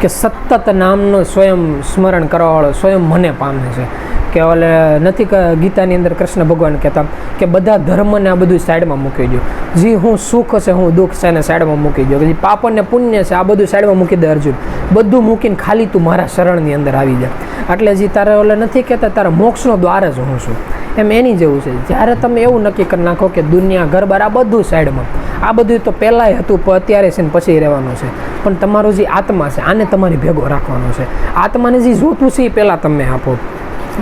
કે સતત નામનો સ્વયં સ્મરણ કરવાવાળો સ્વયં મને પામે છે. કે ઓલે નથી કે ગીતાની અંદર કૃષ્ણ ભગવાન કહેતા કે બધા ધર્મને આ બધું સાઈડમાં મૂકી દો, જે હું સુખ છે હું દુઃખ છે એને સાઈડમાં મૂકી દો, જે પાપ અને પુણ્ય છે આ બધું સાઈડમાં મૂકી દે અર્જુન, બધું મૂકીને ખાલી તું મારા શરણની અંદર આવી જાય. એટલે જે તારે ઓલે નથી કહેતા તારા મોક્ષનો દ્વાર જ હું છું, એમ એની જેવું છે. જ્યારે તમે એવું નક્કી કરી નાખો કે દુનિયા ઘર બાર આ બધું સાઈડમાં, આ બધું તો પહેલાંય હતું પણ અત્યારે છે ને પછી રહેવાનું છે, પણ તમારો જે આત્મા છે આને તમારી ભેગો રાખવાનો છે. આત્માને જે જોતું છે એ પહેલાં તમે આપો.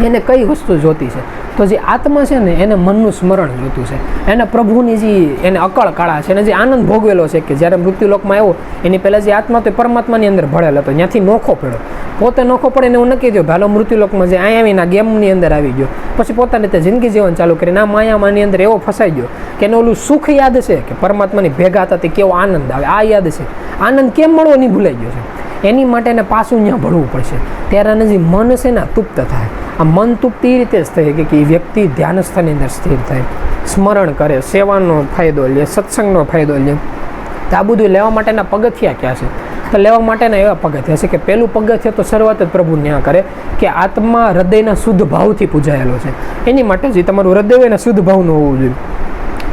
એને કઈ વસ્તુ જોતી છે તો જે આત્મા છે ને એને મનનું સ્મરણ જોતું છે, એને પ્રભુની જે એને અકળ કાળા છે, એને જે આનંદ ભોગવેલો છે કે જ્યારે મૃત્યુલોકમાં આવ્યો એની પહેલાં જે આત્મા તો પરમાત્માની અંદર ભળેલો હતો, ત્યાંથી નોખો પડ્યો, પોતે નોખો પડે ને એવું નક્કી થયું ભાલો મૃત્યુલોકમાં જે અહીંયા આવીને ગેમની અંદર આવી ગયો, પછી પોતાની રીતે જિંદગી જીવન ચાલુ કરીને આ માયામાંની અંદર એવો ફસાઈ ગયો કે એને ઓલું સુખ યાદ છે કે પરમાત્માની ભેગા હતા તે કેવો આનંદ આવે, આ યાદ છે, આનંદ કેમ મળવો નહીં ભૂલાઈ ગયો છે, એની માટે એને પાછું ત્યાં ભળવું પડશે, ત્યારે આને જે મન છે ને તુપ્ત થાય. આ મન તુપ્ત એ રીતે જ થાય કે એ વ્યક્તિ ધ્યાનસ્થાનની અંદર સ્થિર થાય, સ્મરણ કરે, સેવાનો ફાયદો લે, સત્સંગનો ફાયદો લે. તો આ બધું લેવા માટેના પગથિયા ક્યાં છે? તો લેવા માટેના એવા પગથિયા છે કે પહેલું પગથિયા તો શરૂઆત જ પ્રભુ ન્યા કરે કે આત્મા હૃદયના શુદ્ધ ભાવથી પૂજાયેલો છે, એની માટે જે તમારું હૃદય હોય ને શુદ્ધ ભાવનું હોવું જોઈએ.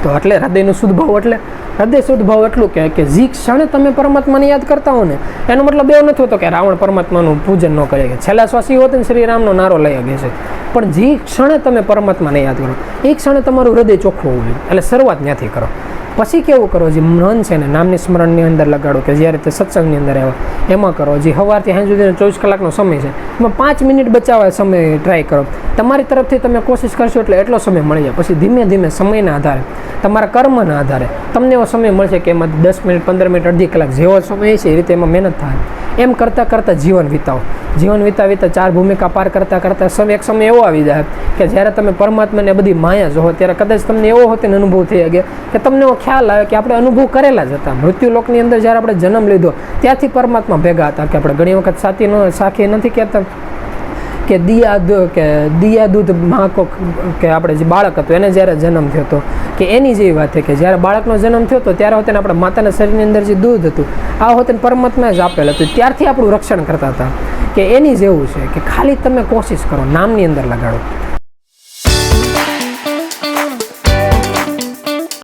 તો એટલે હૃદયનું શુદ્ધ ભાવ એટલે હૃદય શુદ્ધ ભાવ એટલું કે જે ક્ષણે તમે પરમાત્માને યાદ કરતા હો ને એનો મતલબ એવો નથી હોતો કે રાવણ પરમાત્માનું પૂજન ન કરે, છેલ્લા શ્વાસી હોત ને શ્રી રામનો નારો લઈ શકે છે, પણ જે ક્ષણે તમે પરમાત્માને યાદ કરો એ ક્ષણે તમારું હૃદય ચોખ્ખું હોવું જોઈએ. એટલે શરૂઆત ત્યાંથી કરો. પછી કેવું કરો, જે મન છે ને નામની સ્મરણની અંદર લગાડો કે જ્યારે તે સત્સંગની અંદર આવ્યો એમાં કરો. જે સવારથી સાંજ સુધીનો 24 કલાકનો સમય છે એમાં 5 મિનિટ બચાવવા સમય ટ્રાય કરો. તમારી તરફથી તમે કોશિશ કરશો એટલે એટલો સમય મળી જાય. પછી ધીમે ધીમે સમયના આધારે, તમારા કર્મના આધારે તમને એવો સમય મળશે કે એમાં 10 મિનિટ, 15 મિનિટ, અડધી કલાક જેવો સમય છે એ રીતે એમાં મહેનત થાય. એમ કરતાં કરતાં જીવન વિતાવો. જીવન વિતા 4 ભૂમિકા પાર કરતાં કરતાં એક સમય એવો આવી જાય કે જ્યારે તમે પરમાત્માને બધી માયા જોવો ત્યારે કદાચ તમને એવો હોતે અનુભવ થઈ શકે કે તમને એવો ખ્યાલ આવે કે આપણે અનુભવ કરેલા જ હતા. મૃત્યુલોકની અંદર જ્યારે આપણે જન્મ લીધો ત્યાંથી પરમાત્મા ભેગા હતા. કે આપણે ઘણી વખત સાખી નથી કહેતા કે દિયા દૂધ માકો કે આપણે જે બાળક હતું એને જ્યારે જન્મ થયો હતો કે એની જેવી વાત છે કે જ્યારે બાળકનો જન્મ થયો હતો ત્યારે હોતે આપણા માતાના શરીરની અંદર જે દૂધ હતું આ હોતે પરમાત્માએ જ આપેલ હતું, ત્યારથી આપણું રક્ષણ કરતા હતા. કે એની જેવું છે કે ખાલી તમે કોશિશ કરો, નામની અંદર લગાડો.